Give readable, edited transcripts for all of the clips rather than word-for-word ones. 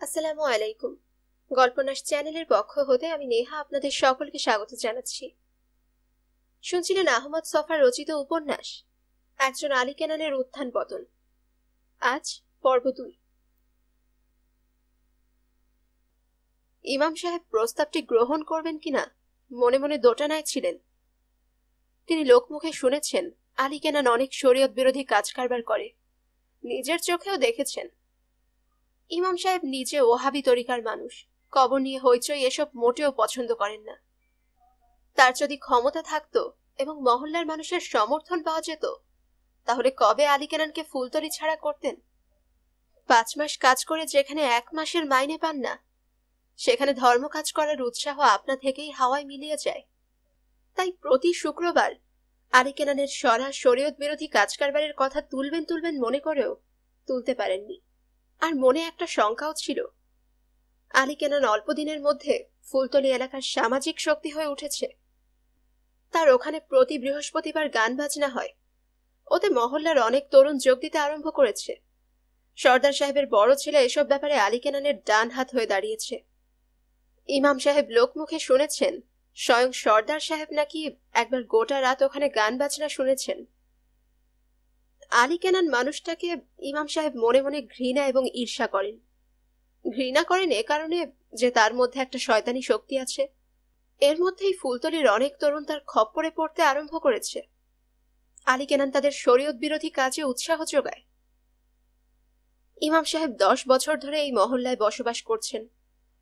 আসসালামু আলাইকুম। গল্পনাশ চ্যানেলের পক্ষ হতে আমি নেহা আপনাদের সকলকে স্বাগত জানাচ্ছি। শুনছিলেন আহমদ ছফার রচিত উপন্যাস একজন আলী কেনানের উত্থান পতন। আজ পর্ব 2। ইমাম সাহেব প্রস্তাবটি গ্রহণ করবেন কিনা মনে মনে দোটানায় ছিলেন। তিনি লোকমুখে শুনেছেন আলী কেনান অনেক শরীয়ত বিরোধী কাজ কারবার করে, নিজের চোখেও দেখেছেন। ইমাম সাহেব নিজে ওহাবি তরিকার মানুষ, কবর নিয়ে হইচই এসব মোটেও পছন্দ করেন না। তার যদি ক্ষমতা থাকতো এবং মহল্লার মানুষের সমর্থন পাওয়া যেত, তাহলে কবে আলী কেনানকে ফুলতলি ছাড়া করতেন। 5 মাস কাজ করে যেখানে 1 মাসের মাইনে পান না, সেখানে ধর্ম কাজ করার উৎসাহ আপনা থেকেই হাওয়ায় মিলিয়ে যায়। তাই প্রতি শুক্রবার আলী কেনানের শরীয়ত বিরোধী কাজ কারবারের কথা তুলবেন মনে করেও তুলতে পারেননি। আর মনে একটা শঙ্কাও ছিল, আলী কেনান অল্প দিনের মধ্যে ফুলতলি এলাকার সামাজিক শক্তি হয়ে উঠেছে। তার ওখানে প্রতি বৃহস্পতিবার গান বাজনা হয়, ওতে মহল্লার অনেক তরুণ যোগ দিতে আরম্ভ করেছে। সর্দার সাহেবের বড় ছেলে এসব ব্যাপারে আলী কেনানের ডান হাত হয়ে দাঁড়িয়েছে। ইমাম সাহেব লোকমুখে শুনেছেন স্বয়ং সর্দার সাহেব নাকি একবার গোটা রাত ওখানে গান বাজনা শুনেছেন। আলী কেনান মানুষটাকে ইমাম সাহেব মনে মনে ঘৃণা এবং ঈর্ষা করেন। ঘৃণা করেন এ কারণে যে তার মধ্যে একটা শয়তানি শক্তি আছে। এর মধ্যেই ফুলতলির অনেক তরুণ তার খপ্পরে পড়তে আরম্ভ করেছে। আলী কেনান তাদের শরীয়ত বিরোধী কাজে উৎসাহ যোগায়। ইমাম সাহেব 10 বছর ধরে এই মহল্লায় বসবাস করছেন।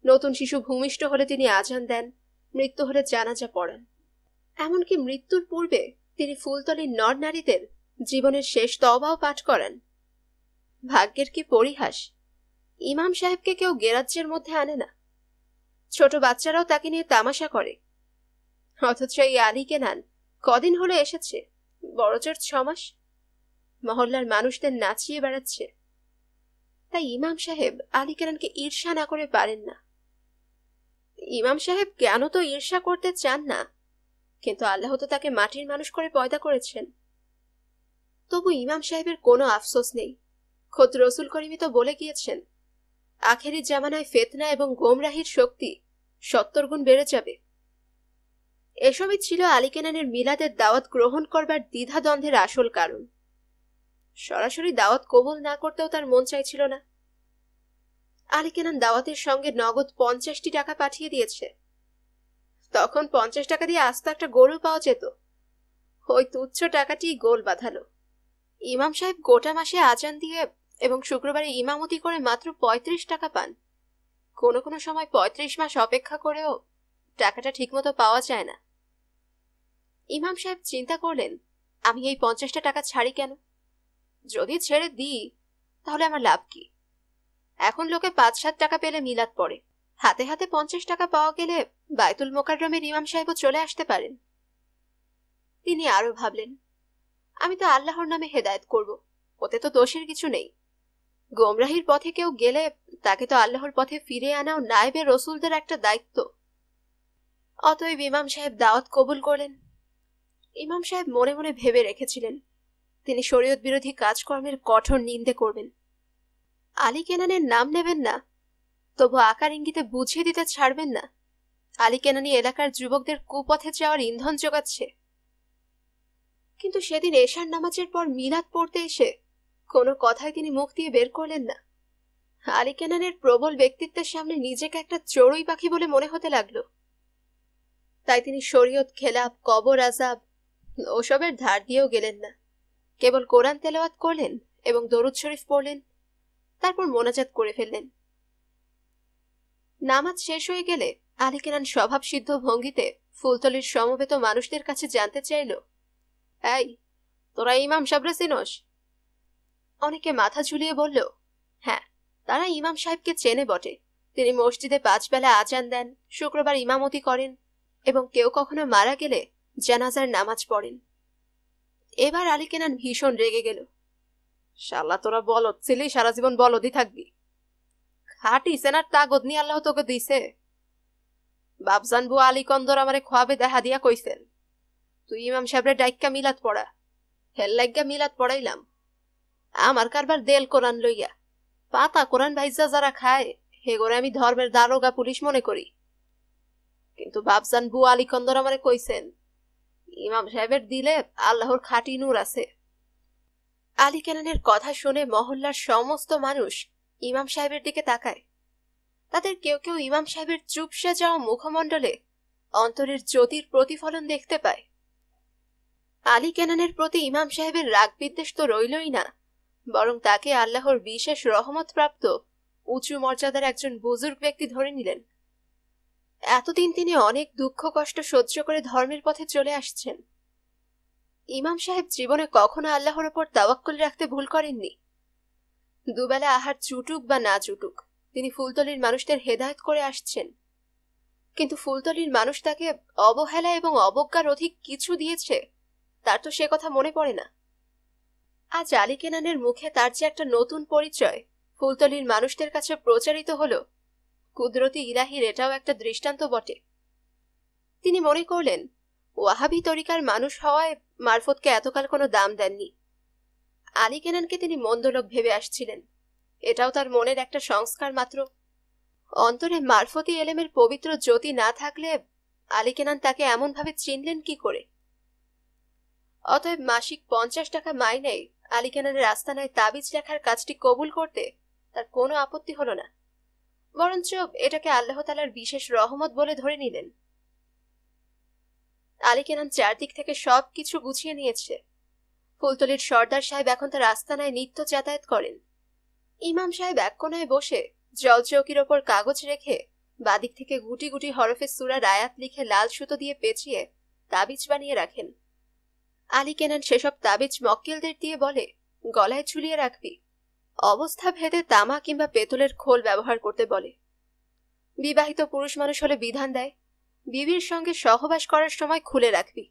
নতুন শিশু ভূমিষ্ঠ হলে তিনি আজান দেন, মৃত্যু হলে জানাজা পড়ান। এমনকি মৃত্যুর পূর্বে তিনি ফুলতলির নর নারীদের জীবনের শেষ তওবাও পাঠ করান। ভাগ্যের কি পরিহাস, ইমাম সাহেবকে কেউ গেরাজ্যের মধ্যে আনে না। ছোট বাচ্চারাও তাকে নিয়ে তামাশা করে। অথচ এই আলী কেনান কদিন হলো এসেছে, বড়জোর 6 মাস, মহল্লার মানুষদের নাচিয়ে বেড়াচ্ছে। তাই ইমাম সাহেব আলী কেনানকে ঈর্ষা না করে পারেন না। ইমাম সাহেব কেন তো ঈর্ষা করতে চান না, কিন্তু আল্লাহ তো তাকে মাটির মানুষ করে পয়দা করেছেন। তবু ইমাম সাহেবের কোনো আফসোস নেই। খোদ রসুল করিম তো বলে গিয়েছেন, আখেরি জামানায় ফিতনা এবং গোমরাহির শক্তি 70 গুণ বেড়ে যাবে। এসবই ছিল আলী কেনানের মিলাদের দাওয়াত গ্রহণ করবার দ্বিধাদ্বন্দ্বের আসল কারণ। সরাসরি দাওয়াত কবুল না করতেও তার মন চাইছিল না। আলী কেনান দাওয়াতের সঙ্গে নগদ 50টি টাকা পাঠিয়ে দিয়েছে। তখন 50 টাকা দিয়ে আস্ত একটা গরু পাওয়া যেত। ওই তুচ্ছ টাকাটি গোল বাঁধালো। ইমাম সাহেব গোটা মাসে আজান দিয়ে এবং শুক্রবারে ইমামতি করে মাত্র 35 টাকা পান। কোনো কোনো সময় 35 মাস অপেক্ষা করেও টাকাটা ঠিকমতো পাওয়া যায় না। ইমাম সাহেব চিন্তা করলেন, আমি এই 50টা টাকা ছাড়ি কেন? যদি ছেড়ে দিই তাহলে আমার লাভ কি? এখন লোকে 5-7 টাকা পেলে মিলাদ পড়ে, হাতে হাতে 50 টাকা পাওয়া গেলে বায়তুল মোকাররমের ইমাম সাহেবও চলে আসতে পারেন। তিনি আরো ভাবলেন, আমি তো আল্লাহর নামে হেদায়েত করব, ওতে তো দোষের কিছু নেই। গোমরাহির পথে কেউ গেলে তাকে তো আল্লাহর পথে ফিরে আনাও নায়েবে রসুলদের একটা দায়িত্ব। অতএব ইমাম সাহেব দাওয়াত কবুল করলেন। ইমাম সাহেব মনে মনে ভেবে রেখেছিলেন তিনি শরীয়ত বিরোধী কাজকর্মের কঠোর নিন্দে করবেন। আলী কেনানের নাম নেবেন না, তবু আকার ইঙ্গিতে বুঝিয়ে দিতে ছাড়বেন না আলী কেনানি এলাকার যুবকদের কুপথে যাওয়ার ইন্ধন যোগাচ্ছে। কিন্তু সেদিন এশার নামাজের পর মিলাদ পড়তে এসে কোনো কথাই তিনি মুখ দিয়ে বের করলেন না। আলী কেনানের প্রবল ব্যক্তিত্বের সামনে নিজেকে একটা চড়ুই পাখি বলে মনে হতে লাগলো। তাই তিনি শরীয়ত খেলাফ, কবর আজাব ওসবের ধার দিয়েও গেলেন না। কেবল কোরআন তেলাওয়াত করলেন এবং দরুদ শরীফ পড়লেন, তারপর মোনাজাত করে ফেললেন। নামাজ শেষ হয়ে গেলে আলী কেনান স্বভাব সিদ্ধ ভঙ্গিতে ফুলতলির সমবেত মানুষদের কাছে জানতে চাইল, এই তোরা ইমাম সাহেবরে চিনোস? অনেকে মাথা ঝুলিয়ে বলল, হ্যাঁ, তারা ইমাম সাহেবকে চেনে বটে। তিনি মসজিদে 5 বেলা আজান দেন, শুক্রবার ইমামতি করেন এবং কেউ কখনো মারা গেলে জানাজার নামাজ পড়েন। এবার আলী কেনান ভীষণ রেগে গেল। শালা তোরা বলদ ছিলি, সারা জীবন বলদই থাকবি। খাটি সেনার তাগদ নিয়ে আল্লাহ তোকে দিছে। বাপজান বুয়া আলী কন্দর আমারে খোয়াবে দেখা দিয়া কইছেন, তুই ইমাম সাহেবরে ডাইক্কা মিলাদ পড়া। হেল লাইগা মিলাদ পড়াইলাম। আমার কারবার দেল কোরআন লইয়া, পাতা কোরআন ভাইজা যারা খায় হেগোরে আমি ধর্মের দারোগা পুলিশ মনে করি, কিন্তু বাপজান বু আলীকন্দর আমারে কইছেন ইমাম সাহেবের দিলে আল্লাহর খাঁটি নূর আছে। আলী কেনানের কথা শুনে মহল্লার সমস্ত মানুষ ইমাম সাহেবের দিকে তাকায়। তাদের কেউ কেউ ইমাম সাহেবের চুপসে যাওয়া মুখমণ্ডলে অন্তরের জ্যোতির প্রতিফলন দেখতে পায়। আলী কেনানের প্রতি ইমাম সাহেবের রাগ বিদ্বেষ তো রইলই না, বরং তাকে আল্লাহর বিশেষ রহমত প্রাপ্ত উঁচু মর্যাদার একজন বুজুর্গ ব্যক্তি ধরে নিলেন। এতদিন তিনি অনেক দুঃখ কষ্ট সহ্য করে ধর্মের পথে চলে আসছেন। ইমাম সাহেব জীবনে কখনো আল্লাহর ওপর তাওয়াক্কুল রাখতে ভুল করেননি। দুবেলা আহার জুটুক বা না জুটুক, তিনি ফুলতলির মানুষদের হেদায়েত করে আসছেন। কিন্তু ফুলতলির মানুষ তাকে অবহেলা এবং অবজ্ঞার অধিক কিছু দিয়েছে, তার তো সে কথা মনে পড়ে না। আজ আলী কেনানের মুখে তার যে একটা নতুন পরিচয় ফুলতলির মানুষদের কাছে প্রচারিত হলো, কুদরতি ইলাহির এটাও একটা দৃষ্টান্ত বটে। তিনি মনে করলেন ওয়াহাবি তরিকার মানুষ হওয়ায় মারফতকে এতকাল কোনো দাম দেননি। আলী কেনানকে তিনি মন্দ লোক ভেবে আসছিলেন, এটাও তার মনের একটা সংস্কার মাত্র। অন্তরে মারফতি এলেমের পবিত্র জ্যোতি না থাকলে আলী কেনান তাকে এমন ভাবে চিনলেন কি করে? অতএব মাসিক 50 টাকা মাইনেই আলী কেনানের আস্তানায় তাবিজ লেখার কাজটি কবুল করতে তার কোনো আপত্তি হলো না, বরঞ্চ এটাকে আল্লাহ তাআলার বিশেষ রহমত বলে ধরে নিলেন। আলী কেনান চারদিক থেকে সবকিছু গুছিয়ে নিয়েছে। ফুলতলির সর্দার সাহেব এখন তার আস্তানায় নিত্য যাতায়াত করেন। ইমাম সাহেব এক কোনায় বসে জলচৌকির ওপর কাগজ রেখে বাদিক থেকে গুটি গুটি হরফে সূরার আয়াত লিখে লাল সুতো দিয়ে পেঁচিয়ে তাবিজ বানিয়ে রাখেন। আলী কেনান সেসব তাবিজ মক্কেলদের দিয়ে বলে, গলায় ঝুলিয়ে রাখবি, অবস্থা ভেদে তামা কিংবা পেতলের খোল ব্যবহার করতে বলে। বিবাহিত পুরুষ মানুষ হলে বিধান দেয়, বিবির সঙ্গে সহবাস করার সময় খুলে রাখবি।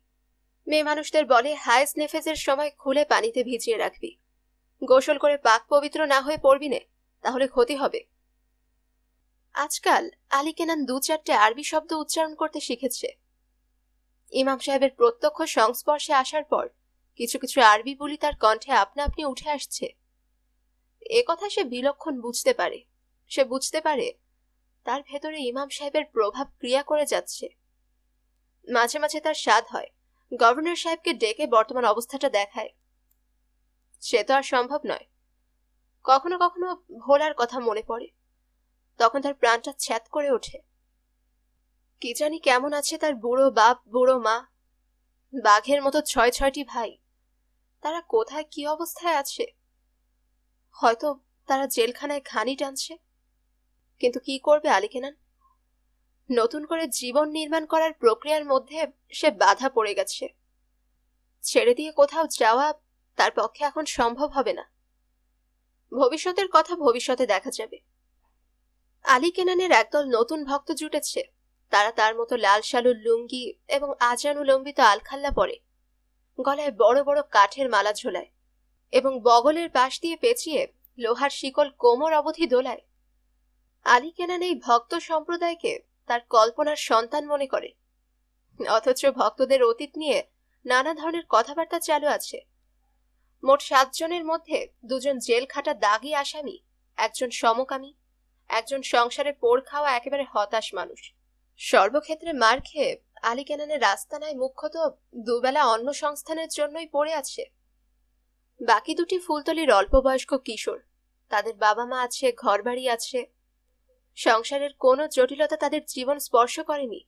মেয়ে মানুষদের বলে হায়েজ নেফেজের সময় খুলে পানিতে ভিজিয়ে রাখবি। গোসল করে পাক পবিত্র না হয়ে পড়বি নে, তাহলে ক্ষতি হবে। আজকাল আলী কেনান 2-4টে আরবি শব্দ উচ্চারণ করতে শিখেছে। ইমাম সাহেবের প্রত্যক্ষ সংস্পর্শে আসার পর কিছু কিছু আরবি বলি তার কণ্ঠে আপনা আপনি উঠে আসছে। এ কথা সে বিলক্ষণ বুঝতে পারে। সে বুঝতে পারে তার ভেতরে ইমাম সাহেবের প্রভাব ক্রিয়া করে যাচ্ছে। মাঝে মাঝে তার স্বাদ হয় গভর্নর সাহেবকে ডেকে বর্তমান অবস্থাটা দেখায়। সে তো আর সম্ভব নয়। কখনো কখনো ভোলার কথা মনে পড়ে, তখন তার প্রাণটা ছ্যাদ করে ওঠে। কি জানি কেমন আছে তার বুড়ো বাপ, বুড়ো মা, বাঘের মতো 6-6টি ভাই। তারা কোথায় কি অবস্থায় আছে? হয়তো তারা জেলখানায় ঘানি টানছে। কিন্তু কি করবে আলী কেনান? নতুন করে জীবন নির্মাণ করার প্রক্রিয়ার মধ্যে সে বাধা পড়ে গেছে। ছেড়ে দিয়ে কোথাও যাওয়া তার পক্ষে এখন সম্ভব হবে না। ভবিষ্যতের কথা ভবিষ্যতে দেখা যাবে। আলী কেনানের একদল নতুন ভক্ত জুটেছে। তারা তার মতো লাল শালুর লুঙ্গি এবং আজানুলম্বিত আলখাল্লা পরে, গলায় বড় বড় কাঠের মালা ঝোলায় এবং বগলের পাশ দিয়ে পেঁচিয়ে লোহার শিকল কোমর অবধি দোলায়। আলী কেনান এই ভক্ত সম্প্রদায়কে তার কল্পনার সন্তান মনে করে, অথচ ভক্তদের অতীত নিয়ে নানা ধরনের কথাবার্তা চালু আছে। মোট 7 জনের মধ্যে 2 জন জেল খাটা দাগী আসামি, একজন সমকামী, একজন সংসারে পোড় খাওয়া একেবারে হতাশ মানুষ। সর্বক্ষেত্রে মার খেয়ে আলী কেনানের আস্তানায় মুখ্যত দুবেলা অন্ন সংস্থানের জন্যই পড়ে আছে। বাকি 2টি ফুলতলির অল্প বয়স্ক কিশোর। তাদের বাবা মা আছে, ঘরবাড়ি আছে, সংসারের কোনো জটিলতা তাদের জীবন স্পর্শ করেনি।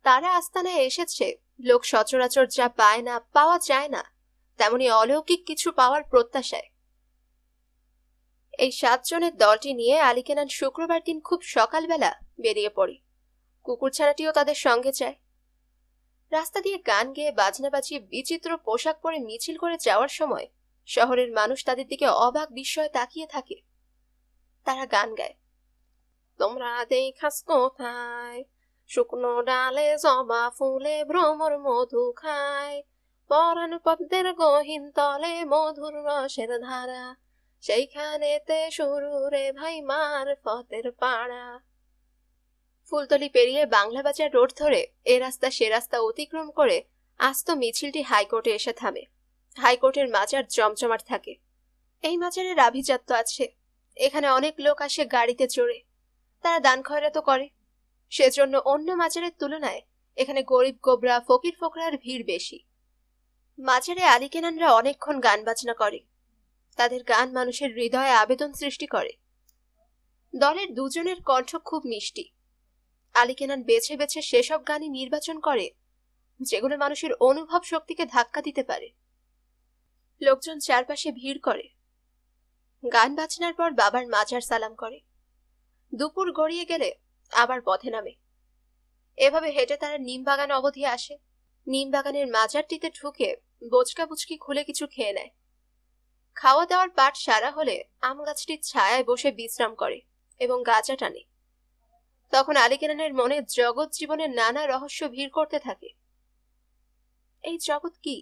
তারা আস্তানায় এসেছে লোক সচরাচর যা পায় না, পাওয়া যায় না, তেমনি অলৌকিক কিছু পাওয়ার প্রত্যাশায়। এই 7 জনের দলটি নিয়ে আলী কেনান শুক্রবার দিন খুব সকালবেলা বেরিয়ে পড়ে। কুকুরছানাটিও তাদের সঙ্গে যায়। রাস্তা দিয়ে গান গেয়ে বাজনা বাজিয়ে বিচিত্র পোশাক পরে মিছিল করে যাওয়ার সময় শহরের মানুষ তাদের দিকে অবাক বিস্ময়ে তাকিয়ে থাকে। তারা গান গায়, তোমরা দেখাস কোথায় শুকনো ডালে জবা ফুলে ভ্রমর মধু খায়, পরাণ পদ্মের গহীন তলে মধুর রসের ধারা, সেইখানেতে শুরু রে ভাই মারফতের পাড়া। ফুলতলি পেরিয়ে বাংলা বাজার রোড ধরে এ রাস্তা সে রাস্তা অতিক্রম করে আস্ত মিছিলটি হাইকোর্টে এসে থামে। হাইকোর্টের মাজার জমজমাট থাকে। এই মাজারের আভিজাত্য আছে। এখানে অনেক লোক আসে গাড়িতে চড়ে, তারা দান খয়রাত করে। সেজন্য অন্য মাজারের তুলনায় এখানে গরিব গোবরা ফকির ফোকরার ভিড় বেশি। মাজারে আলী কেনানরা অনেকক্ষণ গান বাজনা করে। তাদের গান মানুষের হৃদয়ে আবেদন সৃষ্টি করে। দলের দুজনের কণ্ঠ খুব মিষ্টি। আলী কেনান বেছে বেছে সেসব গানই নির্বাচন করে যেগুলো মানুষের অনুভব শক্তিকে ধাক্কা দিতে পারে। লোকজন চারপাশে ভিড় করে। গান বাজনার পর বাবার মাজার সালাম করে। দুপুর গড়িয়ে গেলে আবার পথে নামে। এভাবে হেঁটে তারা নিম বাগান অবধি আসে। নিম বাগানের মাজারটিতে ঢুকে বোচকা বুচকি খুলে কিছু খেয়ে নেয়। খাওয়া দাওয়ার পাট সারা হলে আম গাছটির ছায়ায় বসে বিশ্রাম করে এবং গাঁজা টানে। তখন আলী কেনানের মনে জগৎ জীবনের নানা রহস্য ভিড় করতে থাকে। এই জগৎ কি?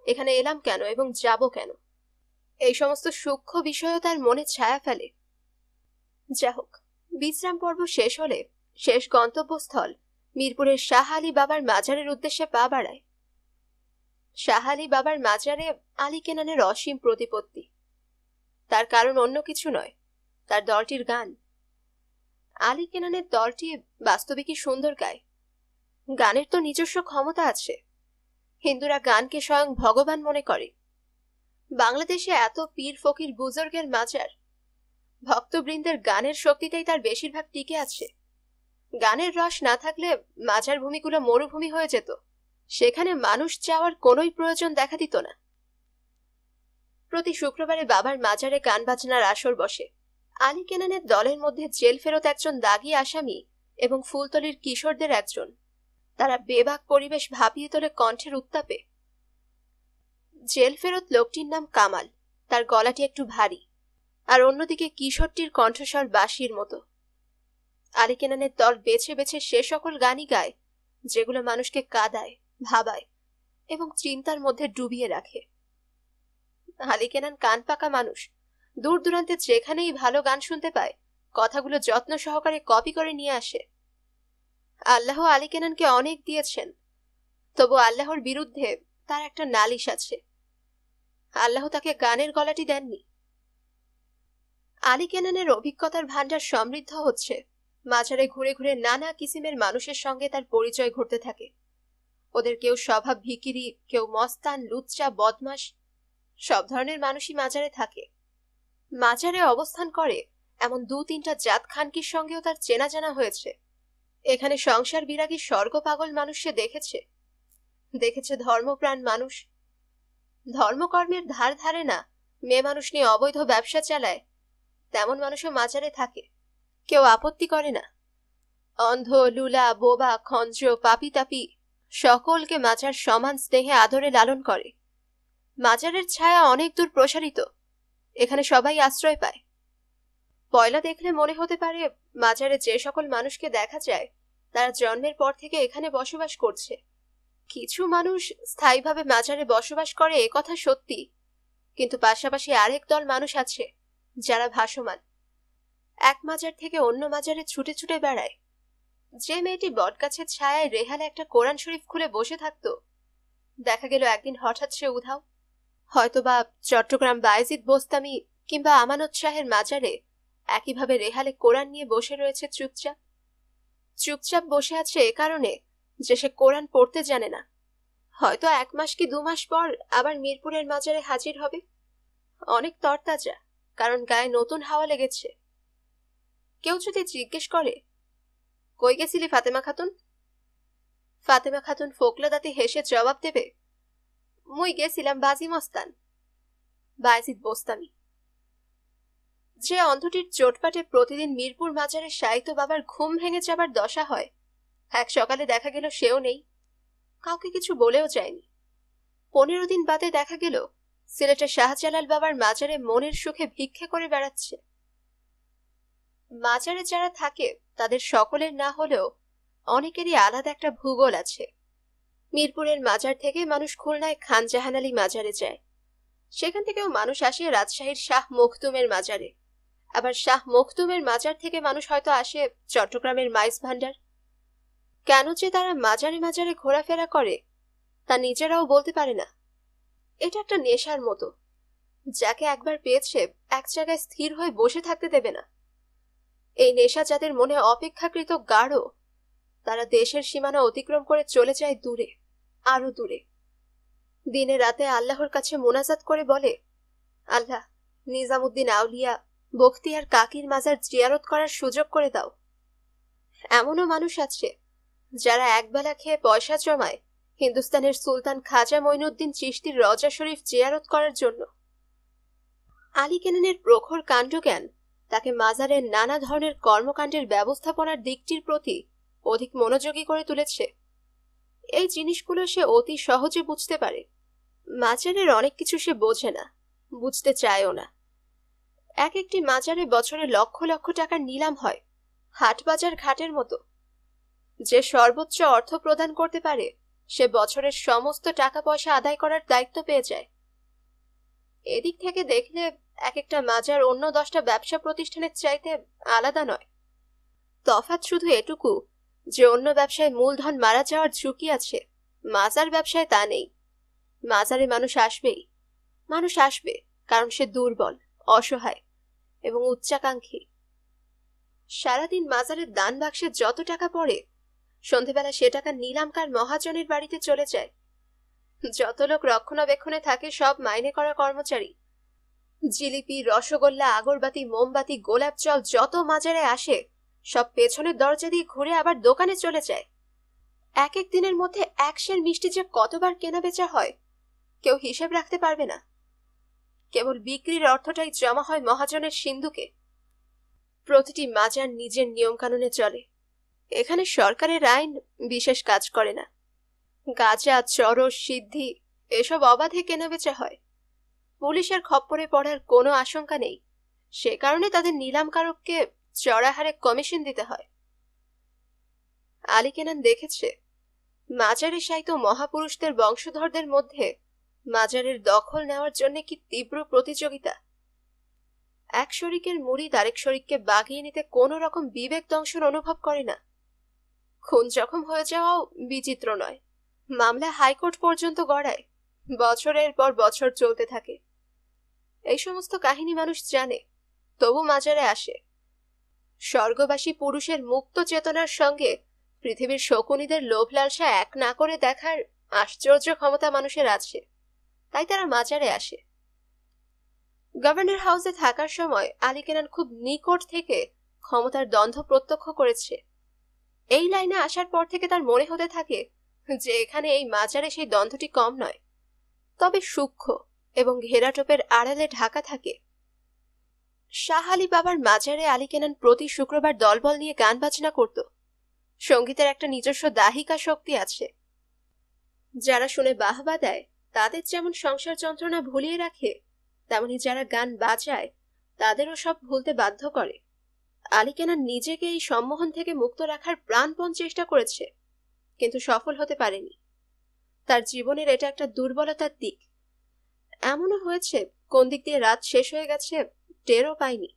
এখানে এলাম কেন এবং যাব কেন? এই সমস্ত সূক্ষ্ম বিষয়ও তার মনে ছায়া ফেলে। যা হোক, বিশ্রাম পর্ব শেষ হলে শেষ গন্তব্যস্থল মিরপুরের শাহ আলী বাবার মাজারের উদ্দেশ্যে পা বাড়ায়। শাহ আলী বাবার মাজারে আলী কেনানের অসীম প্রতিপত্তি। তার কারণ অন্য কিছু নয়, তার দলটির গান। আলী কেনানের দলটি বাস্তবিকই সুন্দর গায়। গানের তো নিজস্ব ক্ষমতা আছে। হিন্দুরা গানকে স্বয়ং ভগবান মনে করে। বাংলাদেশে এত পীর ফকির বুজুর্গের মাজার, ভক্তবৃন্দের গানের শক্তিতেই তার বেশিরভাগ টিকে আছে। গানের রস না থাকলে মাজার ভূমিগুলো মরুভূমি হয়ে যেত। সেখানে মানুষ যাওয়ার কোনোই প্রয়োজন দেখা দিত না। প্রতি শুক্রবারে বাবার মাজারে গান বাজনার আসর বসে। আলী কেনানের দলের মধ্যে জেল ফেরত একজন দাগী আসামি এবং ফুলতলির কিশোরদের একজন। তারা বেবাক পরিবেশ ভাবিয়ে তোলে কণ্ঠের উত্তাপে। জেল ফেরত লোকটির নাম কামাল। তার গলাটি একটু ভারী, আর অন্যদিকে কিশোরটির কণ্ঠস্বর বাঁশির মতো। আলী কেনানের দল বেছে বেছে সে সকল গানই গায় যেগুলো মানুষকে কাঁদায়, ভাবায় এবং চিন্তার মধ্যে ডুবিয়ে রাখে। আলী কেনান কান পাকা মানুষ। দূর দূরান্তে যেখানেই ভালো গান শুনতে পায় কথাগুলো যত্ন সহকারে কপি করে নিয়ে আসে। আল্লাহ আলী কেনানকে অনেক দিয়েছেন, তবু আল্লাহর বিরুদ্ধে তার একটা নালিশ আছে। আল্লাহ তাকে গানের গলাটি দেননি। আলী কেনানের অভিজ্ঞতার ভান্ডার সমৃদ্ধ হচ্ছে। মাজারে ঘুরে ঘুরে নানা কিসিমের মানুষের সঙ্গে তার পরিচয় ঘটতে থাকে। ওদের কেউ স্বভাব ভিকিরি, কেউ মস্তান, লুচ্চা, বদমাস, সব ধরনের মানুষই মাজারে থাকে। মাজারে অবস্থান করে এমন 2-3টা জাত খানকির সঙ্গেও তার চেনা জানা হয়েছে। এখানে সংসার বিরাগী স্বর্গ পাগল মানুষ সে দেখেছে। দেখেছে ধর্মপ্রাণ মানুষ। ধর্মকর্মের ধার ধারে না, মেয়ে মানুষ নিয়ে অবৈধ ব্যবসা চালায়, তেমন মানুষও মাজারে থাকে। কেউ আপত্তি করে না। অন্ধ, লুলা, বোবা, খঞ্জ, পাপি তাপি সকলকে মাজার সমান স্নেহে আদরে লালন করে। মাজারের ছায়া অনেক দূর প্রসারিত। এখানে সবাই আশ্রয় পায়। পয়লা দেখলে মনে হতে পারে মাজারে যে সকল মানুষকে দেখা যায় তারা জন্মের পর থেকে এখানে বসবাস করছে। কিছু মানুষ স্থায়ীভাবে মাজারে বসবাস করে, এ কথা সত্যি, কিন্তু পাশাপাশি আরেক দল মানুষ আছে যারা ভাসমান। এক মাজার থেকে অন্য মাজারে ছুটে ছুটে বেড়ায়। যে মেয়েটি বটগাছের ছায়ায় রেহালে একটা কোরআন শরীফ খুলে বসে থাকতো, দেখা গেল একদিন হঠাৎ সে উধাও। হয়তোবা চট্টগ্রাম বায়েজিদ বোস্তামি কিংবা আমানত শাহের মাজারে একইভাবে রেহালে কোরআন নিয়ে বসে রয়েছে চুপচাপ। চুপচাপ বসে আছে এ কারণে যে সে কোরআন পড়তে জানে না। হয়তো 1 মাস কি 2 মাস পর আবার মিরপুরের মাজারে হাজির হবে। অনেক তরতাজা, কারণ গায়ে নতুন হাওয়া লেগেছে। কেউ যদি জিজ্ঞেস করে, কই গেছিলি ফাতেমা খাতুন? ফাতেমা খাতুন ফোকলা দাঁতে হেসে জবাব দেবে, মুই গেছিলাম বাজি মস্তান, বায়েজিদ বোস্তামি। যে অন্ধটির চোটপাটে প্রতিদিন মিরপুর মাজারে শায়িত বাবার ঘুম ভেঙে যাবার দশা হয়, এক সকালে দেখা গেল সেও নেই। কাউকে কিছু বলেও যায়নি। 15 দিন বাদে দেখা গেল সিলেটের শাহজালাল বাবার মাজারে মনের সুখে ভিক্ষে করে বেড়াচ্ছে। মাজারে যারা থাকে তাদের সকলের না হলেও অনেকেরই আলাদা একটা ভূগোল আছে। মিরপুরের মাজার থেকে মানুষ খুলনায় খান জাহান আলী মাজারে যায়। সেখান থেকেও মানুষ আসে রাজশাহীর শাহ মখদুমের মাজারে। আবার শাহ মখদুমের মাজার থেকে মানুষ হয়তো আসে চট্টগ্রামের মাইজ ভান্ডার। কেন যে তারা মাজারে মাজারে ঘোরাফেরা করে তা নিজেরাও বলতে পারে না। এটা একটা নেশার মতো। যাকে একবার পেয়েছে এক জায়গায় স্থির হয়ে বসে থাকতে দেবে না। এই নেশা যাদের মনে অপেক্ষাকৃত গাঢ়, তারা দেশের সীমানা অতিক্রম করে চলে যায় দূরে, আরো দূরে। দিনে রাতে আল্লাহর কাছে মোনাজাত করে বলে, আল্লাহ, নিজামুদ্দিন আউলিয়া, বখতিয়ার কাকির মাজার জিয়ারত করার সুযোগ করে দাও। এমনও মানুষ আছে যারা একবেলা খেয়ে পয়সা জমায় হিন্দুস্তানের সুলতান খাজা মঈনুদ্দিন চিশতির রজা শরীফ জিয়ারত করার জন্য। আলী কেনানের প্রখর কাণ্ডজ্ঞান তাকে মাজারের নানা ধরনের কর্মকাণ্ডের ব্যবস্থাপনার দিকটির প্রতি অধিক মনোযোগী করে তুলেছে। এই জিনিসগুলো সে অতি সহজে বুঝতে পারে। মাজারের অনেক কিছু সে বোঝে না, বুঝতে চায়ও না। এক একটি মাজারে বছরে লক্ষ লক্ষ টাকার নিলাম হয়, হাটবাজার ঘাটের মতো। যে সর্বোচ্চ অর্থ প্রদান করতে পারে সে বছরের সমস্ত টাকা পয়সা আদায় করার দায়িত্ব পেয়ে যায়। এদিক থেকে দেখলে এক একটা মাজার অন্য 10টা ব্যবসা প্রতিষ্ঠানের চাইতে আলাদা নয়। তফাৎ শুধু এটুকু যে অন্য ব্যবসায় মূলধন মারা যাওয়ার ঝুঁকি আছে, মাজার ব্যবসায় তা নেই। মাজারে মানুষ আসবে কারণ সে দুর্বল, অসহায় এবং উচ্চাকাঙ্ক্ষী। সারাদিন মাজারের দান বাক্সে যত টাকা পড়ে, সন্ধেবেলা সে টাকা নিলামকার মহাজনের বাড়িতে চলে যায়। যত লোক রক্ষণাবেক্ষণে থাকে সব মাইনে করা কর্মচারী। জিলিপি, রসগোল্লা, আগরবাতি, মোমবাতি, গোলাপ জল যত মাজারে আসে সব পেছনের দরজা দিয়ে ঘুরে আবার দোকানে চলে যায়। এক এক দিনের মধ্যে 1 সের মিষ্টি যে কতবার কেনা বেচা হয় কেউ হিসেব রাখতে পারবে না। কেবল বিক্রির অর্থটাই জমা হয় মহাজনের সিন্ধুকে। প্রতিটি মাজার নিজের নিয়ম কানুনে চলে। এখানে সরকারের আইন বিশেষ কাজ করে না। গাঁজা, চরস, সিদ্ধি এসব অবাধে কেনাবেচা হয়। পুলিশের খপ্পরে পড়ার কোনো আশঙ্কা নেই, সে কারণে তাদের নিলামকারককে চড়া হারে কমিশন দিতে হয়। আলী কেনান দেখেছে মাজারে শায়িত মহাপুরুষদের বংশধরদের মধ্যে মাজারের দখল নেওয়ার জন্য কি তীব্র প্রতিযোগিতা। এক শরিকের মুরিদ আরেক শরিককে বাগিয়ে নিতে কোনো রকম বিবেক দংশন অনুভব করে না। খুন জখম হয়ে যাওয়াও বিচিত্র নয়। মামলা হাইকোর্ট পর্যন্ত গড়ায়, বছরের পর বছর চলতে থাকে। এই সমস্ত কাহিনী মানুষ জানে, তবু মাজারে আসে। স্বর্গবাসী পুরুষের মুক্ত চেতনার সঙ্গে পৃথিবীর শকুনীদের লোভ লালসা এক না করে দেখার আশ্চর্য ক্ষমতা মানুষের আছে, তাই তারা মাজারে আসে। গভর্নর হাউসে থাকার সময় আলী কেনান খুব নিকট থেকে ক্ষমতার দ্বন্দ্ব প্রত্যক্ষ করেছে। এই লাইনে আসার পর থেকে তার মনে হতে থাকে যে এখানে এই মাজারে সেই দ্বন্দ্বটি কম নয়, তবে সূক্ষ্ম এবং ঘেরাটোপের আড়ালে ঢাকা থাকে। শাহ আলী বাবার মাজারে আলী কেনান প্রতি শুক্রবার দলবল নিয়ে গান বাজনা করত। সঙ্গীতের একটা নিজস্ব দাহিকা শক্তি আছে। যারা শুনে বাহবা দেয় তাদের যেমন সংসার যন্ত্রণা ভুলিয়ে রাখে, তেমনি যারা গান বাজায় তাদেরও সব ভুলতে বাধ্য করে। আলী কেনান নিজেকে এই সম্মোহন থেকে মুক্ত রাখার প্রাণপণ চেষ্টা করেছে, কিন্তু সফল হতে পারেনি। তার জীবনের এটা একটা দুর্বলতার দিক। এমনও হয়েছে কোন দিক দিয়ে রাত শেষ হয়ে গেছে টেরও পায়নি।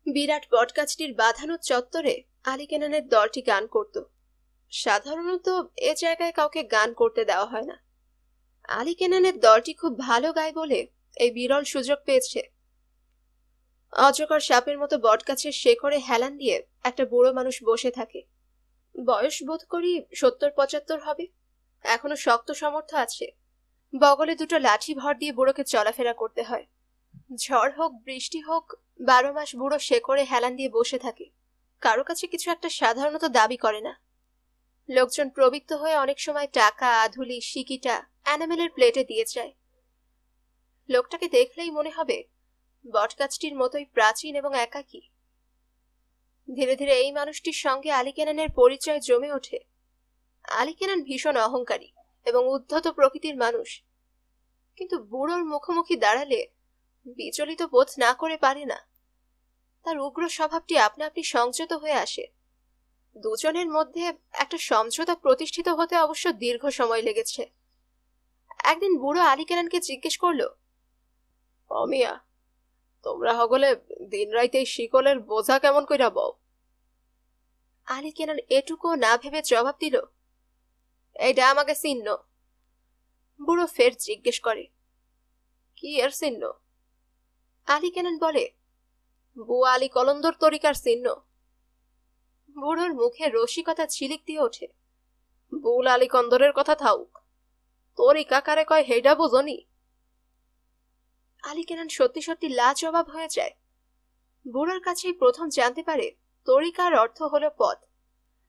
বিরাট বটগাছটির বাঁধানো চত্বরে আলী কেনানের দলটি গান করত। সাধারণত এ জায়গায় কাউকে গান করতে দেওয়া হয় না। আলী কেনানের দলটি খুব ভালো গায় বলে এই বিরল সুযোগ পেয়েছে। অজগর সাপের মতো বটগাছের শেকড়ে হেলান দিয়ে একটা বুড়ো মানুষ বসে থাকে। বয়স বোধ করি 70-75 হবে। এখনো শক্ত সমর্থ আছে। বগলে দুটো লাঠি ভর দিয়ে বুড়োকে চলাফেরা করতে হয়। ঝড় হোক বৃষ্টি হোক 12 মাস বুড়ো শেকড়ে হেলান দিয়ে বসে থাকে। কারো কাছে কিছু একটা সাধারণত দাবি করে না। লোকজন প্রবৃত্ত হয়ে অনেক সময় টাকা, আধুলি, সিকিটা অ্যানামেলের প্লেটে দিয়ে যায়। লোকটাকে দেখলেই মনে হবে বটগাছটির মতোই প্রাচীন এবং একাকী। ধীরে ধীরে এই মানুষটির সঙ্গে আলী কেনানের পরিচয় জমে ওঠে। আলী কেনান ভীষণ অহংকারী এবং উদ্ধত প্রকৃতির মানুষ, কিন্তু বুড়োর মুখোমুখি দাঁড়ালে বিচলিত বোধ না করে পারে না। তার উগ্র স্বভাবটি আপনা আপনি সংযত হয়ে আসে। দুজনের মধ্যে একটা সমঝোতা প্রতিষ্ঠিত হতে অবশ্য দীর্ঘ সময় লেগেছে। একদিন বুড়ো আলী কেনানকে জিজ্ঞেস করলো, অমিয়া, তোমরা হগলে দিন রাইতে শিকলের বোঝা কেমন কইরা বও? আলী কেনান এটুকু না ভেবে জবাব দিল, এইটা আমাকে চিহ্ন। বুড়ো ফের জিজ্ঞেস করে, কি এর চিহ্ন? আলী কেনান বলে, বুয়া আলী কলন্দর তরিকার চিহ্ন। বুড়োর মুখে রসিকতা ঝিলিক দিয়ে ওঠে। বুল আলী কন্দরের কথা থাউক, তরিকা কারে কয় হেডা বুঝনি? আলী কেনান সত্যি সত্যি লাজবাব হয়ে যায়। বুড়োর কাছেই প্রথম জানতে পারে তরিকার অর্থ হলো পথ।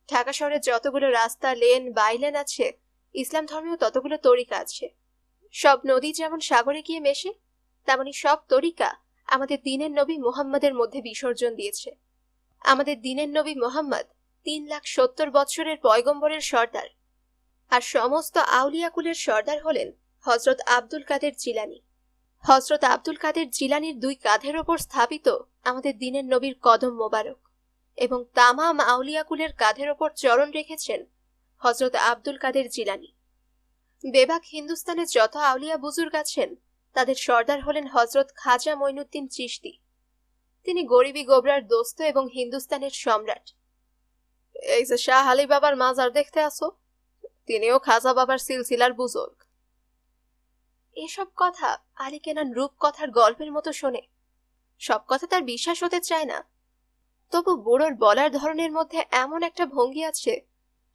ঢাকা শহরে যতগুলো রাস্তা, লেন, বাইলেন আছে, ইসলাম ধর্মেও ততগুলো তরিকা আছে। সব নদী যেমন সাগরে গিয়ে মেশে, তেমনি সব তরিকা আমাদের দিনের নবী মুহাম্মাদের মধ্যে বিসর্জন দিয়েছে। আমাদের দিনের নবী মুহাম্মদ 3,70,000 বৎসরের পয়গম্বরের সর্দার, আর সমস্ত আউলিয়াকুলের সর্দার হলেন হযরত আব্দুল কাদের জিলানী। হযরত আব্দুল কাদের জিলানীর 2 কাঁধের ওপর স্থাপিত আমাদের দিনের নবীর কদম মোবারক, এবং তামাম আউলিয়াকুলের কাঁধের ওপর চরণ রেখেছেন হযরত আব্দুল কাদের জিলানী। বেবাক হিন্দুস্তানে যত আউলিয়া বুজুর্গ আছেন, তাদের সর্দার হলেন হযরত খাজা মঈনুদ্দিন চিশতি। তিনি গরিবি গোবরার দোস্ত এবং হিন্দুস্তানের সম্রাট। এই যে শাহ আলী বাবার মাজার দেখতে আসো, তিনিও খাজা বাবার সিলসিলার বুজুর্গ। এসব কথা আলী কেনান রূপকথার গল্পের মতো শোনে। সব কথা তার বিশ্বাস হতে চায় না। তবু বুড়োর বলার ধরনের মধ্যে এমন একটা ভঙ্গি আছে,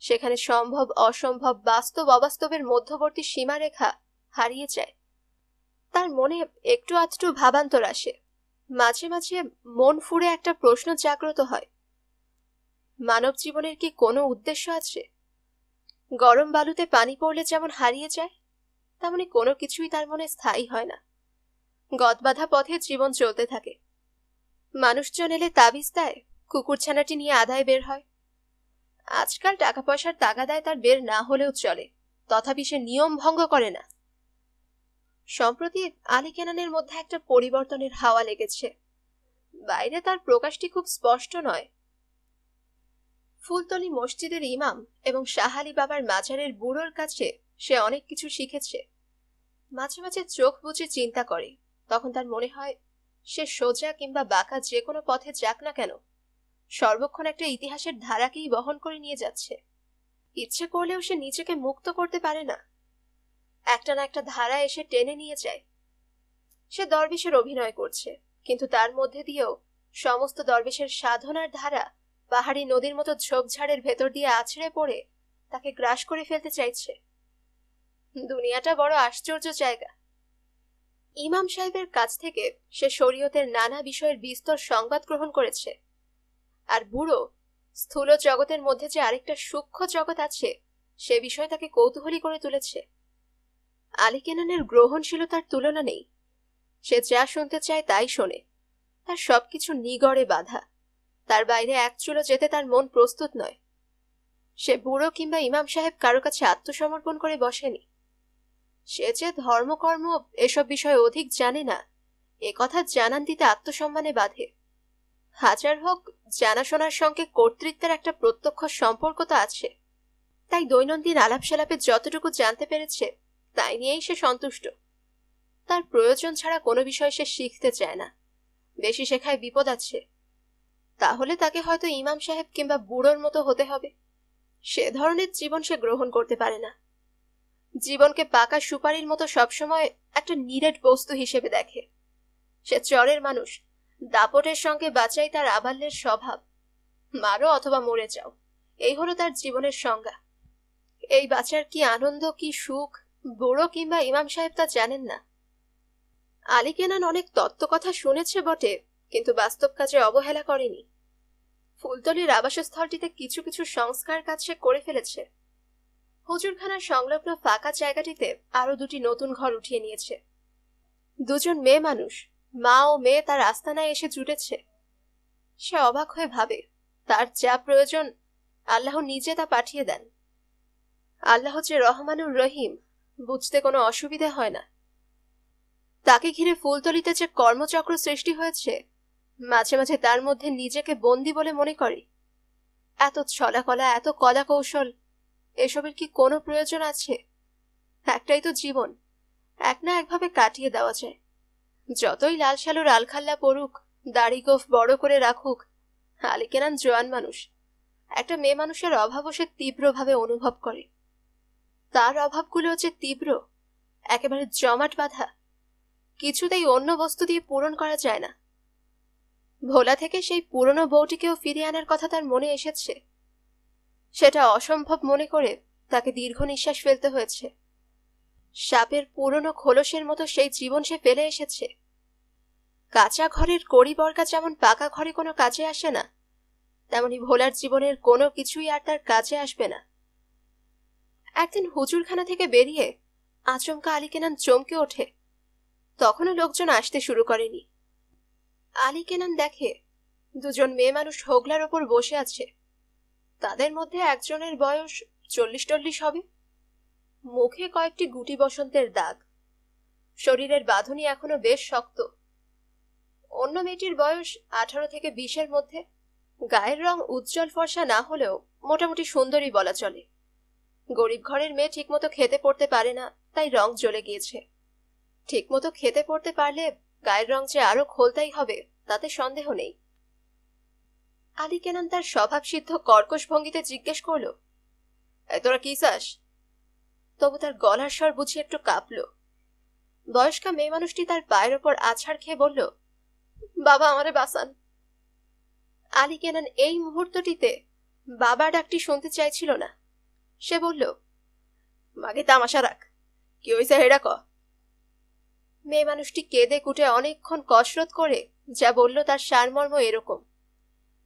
সেখানে সম্ভব অসম্ভব, বাস্তব অবাস্তবের মধ্যবর্তী সীমারেখা হারিয়ে যায়। তার মনে একটু আধটু ভাবান্তর আসে। মাঝে মাঝে মন ফুঁড়ে একটা প্রশ্ন জাগ্রত হয়, মানব জীবনের কি কোনো উদ্দেশ্য আছে? গরম বালুতে পানি পড়লে যেমন হারিয়ে যায়, তেমনি কোনো কিছুই তার মনে স্থায়ী হয় না। গদবাঁধা পথে জীবন চলতে থাকে। মানুষজন এলে তাবিজ দেয়, কুকুরছানাটি নিয়ে আদায় বের হয়। আজকাল টাকা পয়সার তাগাদায় তার বের না হলেও চলে, তথাপি সে নিয়ম ভঙ্গ করে না। সম্প্রতি আলী কেনানের মধ্যে একটা পরিবর্তনের হাওয়া লেগেছে। বাইরে তার প্রকাশটি খুব স্পষ্ট নয়। ফুলতলি মসজিদের ইমাম এবং শাহ আলী বাবার মাজারের বুড়োর কাছে সে অনেক কিছু শিখেছে। মাঝে মাঝে চোখ বুজে চিন্তা করে, তখন তার মনে হয় সে সোজা কিংবা বাঁকা যে কোনো পথে যাক না কেন, সর্বক্ষণ একটা ইতিহাসের ধারাকেই বহন করে নিয়ে যাচ্ছে। ইচ্ছে করলেও সে নিজেকে মুক্ত করতে পারে না। একটা না একটা ধারা এসে টেনে নিয়ে যায়। সে দরবেশের অভিনয় করছে, কিন্তু তার মধ্যে দিয়েও সমস্ত দরবেশের সাধনার ধারা পাহাড়ি নদীর মতো ঝোপঝাড়ের ভেতর দিয়ে আছড়ে পড়ে তাকে গ্রাস করে ফেলতে চাইছে। দুনিয়াটা বড় আশ্চর্য জায়গা। ইমাম সাহেবের কাছ থেকে সে শরীয়তের নানা বিষয়ের বিস্তর সংবাদ গ্রহণ করেছে। আর বুড়ো স্থূল জগতের মধ্যে যে আরেকটা সূক্ষ্ম জগৎ আছে, সে বিষয়ে তাকে কৌতূহলী করে তুলেছে। আলী কেনানের গ্রহণশীলতার তুলনা নেই। সে যা শুনতে চায় তাই শোনে। তার সবকিছু নিগড়ে বাঁধা। তার বাইরে এক চুলো যেতে তার মন প্রস্তুত নয়। সে বুড়ো কিংবা ইমাম সাহেব কারো কাছে আত্মসমর্পণ করে বসেনি। সে যে ধর্মকর্ম এসব বিষয়ে অধিক জানে না, এ কথা জানান দিতে আত্মসম্মানে বাধে। হাজার হোক, জানাশোনার সঙ্গে কর্তৃত্বের একটা প্রত্যক্ষ সম্পর্ক তো আছে। তাই দৈনন্দিন আলাপসালাপে যতটুকু জানতে পেরেছে তাই নিয়েই সে সন্তুষ্ট। তার প্রয়োজন ছাড়া কোনো বিষয় সে শিখতে চায় না। বেশি শেখায় বিপদ আছে। তাহলে তাকে হয়তো ইমাম সাহেব কিংবা বুড়োর মতো হতে হবে। সে ধরনের জীবন সে গ্রহণ করতে পারে না। জীবনকে পাকা সুপারির মতো সবসময় একটা নিরেট বস্তু হিসেবে দেখে। সে চরের মানুষ, দাপটের সঙ্গে বাঁচাই তার আবাল্যের স্বভাব। মারো অথবা মরে যাও, এই হলো তার জীবনের সংজ্ঞা। এই বাঁচার কি আনন্দ, কি সুখ, বুড়ো কিংবা ইমাম সাহেব তা জানেন না। আলী কেনান অনেক তত্ত্ব কথা শুনেছে বটে, কিন্তু বাস্তব কাজে অবহেলা করেনি। ফুলতলির আবাসস্থলটিতে কিছু কিছু সংস্কার কাজ সে করে ফেলেছে। হুজুরখানার সংলগ্ন ফাঁকা জায়গাটিতে আরো 2টি নতুন ঘর উঠিয়ে নিয়েছে। 2জন মেয়ে মানুষ, মা ও মেয়ে, তার আস্তানায় এসে জুটেছে। সে অবাক হয়ে ভাবে, তার যা প্রয়োজন আল্লাহ নিজে তা পাঠিয়ে দেন। আল্লাহ যে রহমানুর রহিম, বুঝতে কোনো অসুবিধা হয় না। তাকে ঘিরে ফুলতলিতে যে কর্মচক্র সৃষ্টি হয়েছে, মাঝে মাঝে তার মধ্যে নিজেকে বন্দী বলে মনে করে। এত ছলাকলা, এত কলা কৌশল, এসবের কি কোনো প্রয়োজন আছে? একটাই তো জীবন, এক না একভাবে কাটিয়ে দেওয়া যায়। যতই লাল সালুর আলখাল্লা পড়ুক, দাড়ি গোফ বড় করে রাখুক, আলী কেনান জোয়ান মানুষ। একটা মেয়ে মানুষের অভাবও সে তীব্রভাবে অনুভব করে। তার অভাবগুলো যে তীব্র, একেবারে জমাট বাঁধা। কিছুতেই অন্য বস্তু দিয়ে পূরণ করা যায় না। ভোলা থেকে সেই পুরনো বউটিকেও ফিরিয়ে আনার কথা তার মনে এসেছে। সেটা অসম্ভব মনে করে তাকে দীর্ঘ নিঃশ্বাস ফেলতে হয়েছে। সাপের পুরনো খোলসের মতো সেই জীবন সে ফেলে এসেছে। কাঁচা ঘরের কড়ি বর্গা যেমন পাকা ঘরে কোনো কাজে আসে না, তেমনি ভোলার জীবনের কোনো কিছুই আর তার কাজে আসবে না। একদিন হুজুরখানা থেকে বেরিয়ে আচমকা আলী কেনান চমকে ওঠে। তখনও লোকজন আসতে শুরু করেনি। আলী কেনান দেখে দুজন মেয়ে মানুষ হোগলার ওপর বসে আছে। তাদের মধ্যে একজনের বয়স 40-40 হবে। মুখে কয়েকটি গুটি বসন্তের দাগ, শরীরের বাঁধনি এখনো বেশ শক্ত। অন্য মেয়েটির বয়স 18 থেকে 20-এর মধ্যে। গায়ের রং উজ্জ্বল ফর্সা না হলেও মোটামুটি সুন্দরী বলা চলে। গরিব ঘরের মেয়ে ঠিকমতো খেতে পড়তে পারে না, তাই রং জ্বলে গিয়েছে। ঠিকমতো খেতে পড়তে পারলে গায়ের রং যে আরো খোলতাই হবে তাতে সন্দেহ নেই। আলী কেনান তার স্বভাবসিদ্ধ কর্কশ ভঙ্গিতে জিজ্ঞেস করল, তোরা কি চাস? তবু তার গলার স্বর বুঝি একটু কাঁপল। বয়স্কা মেয়ে মানুষটি তার পায়ের ওপর আছাড় খেয়ে বলল, বাবা, আমারে বাঁচান। আলী কেনান এই মুহূর্তটিতে বাবা ডাকটি শুনতে চাইছিল না। সে বলল, মাগে তামাশা রাখ, কি হয়েছে হেডা ক। মেয়ে মানুষটি কেঁদে কুটে অনেকক্ষণ কসরত করে যা বলল তার সারমর্ম এরকম।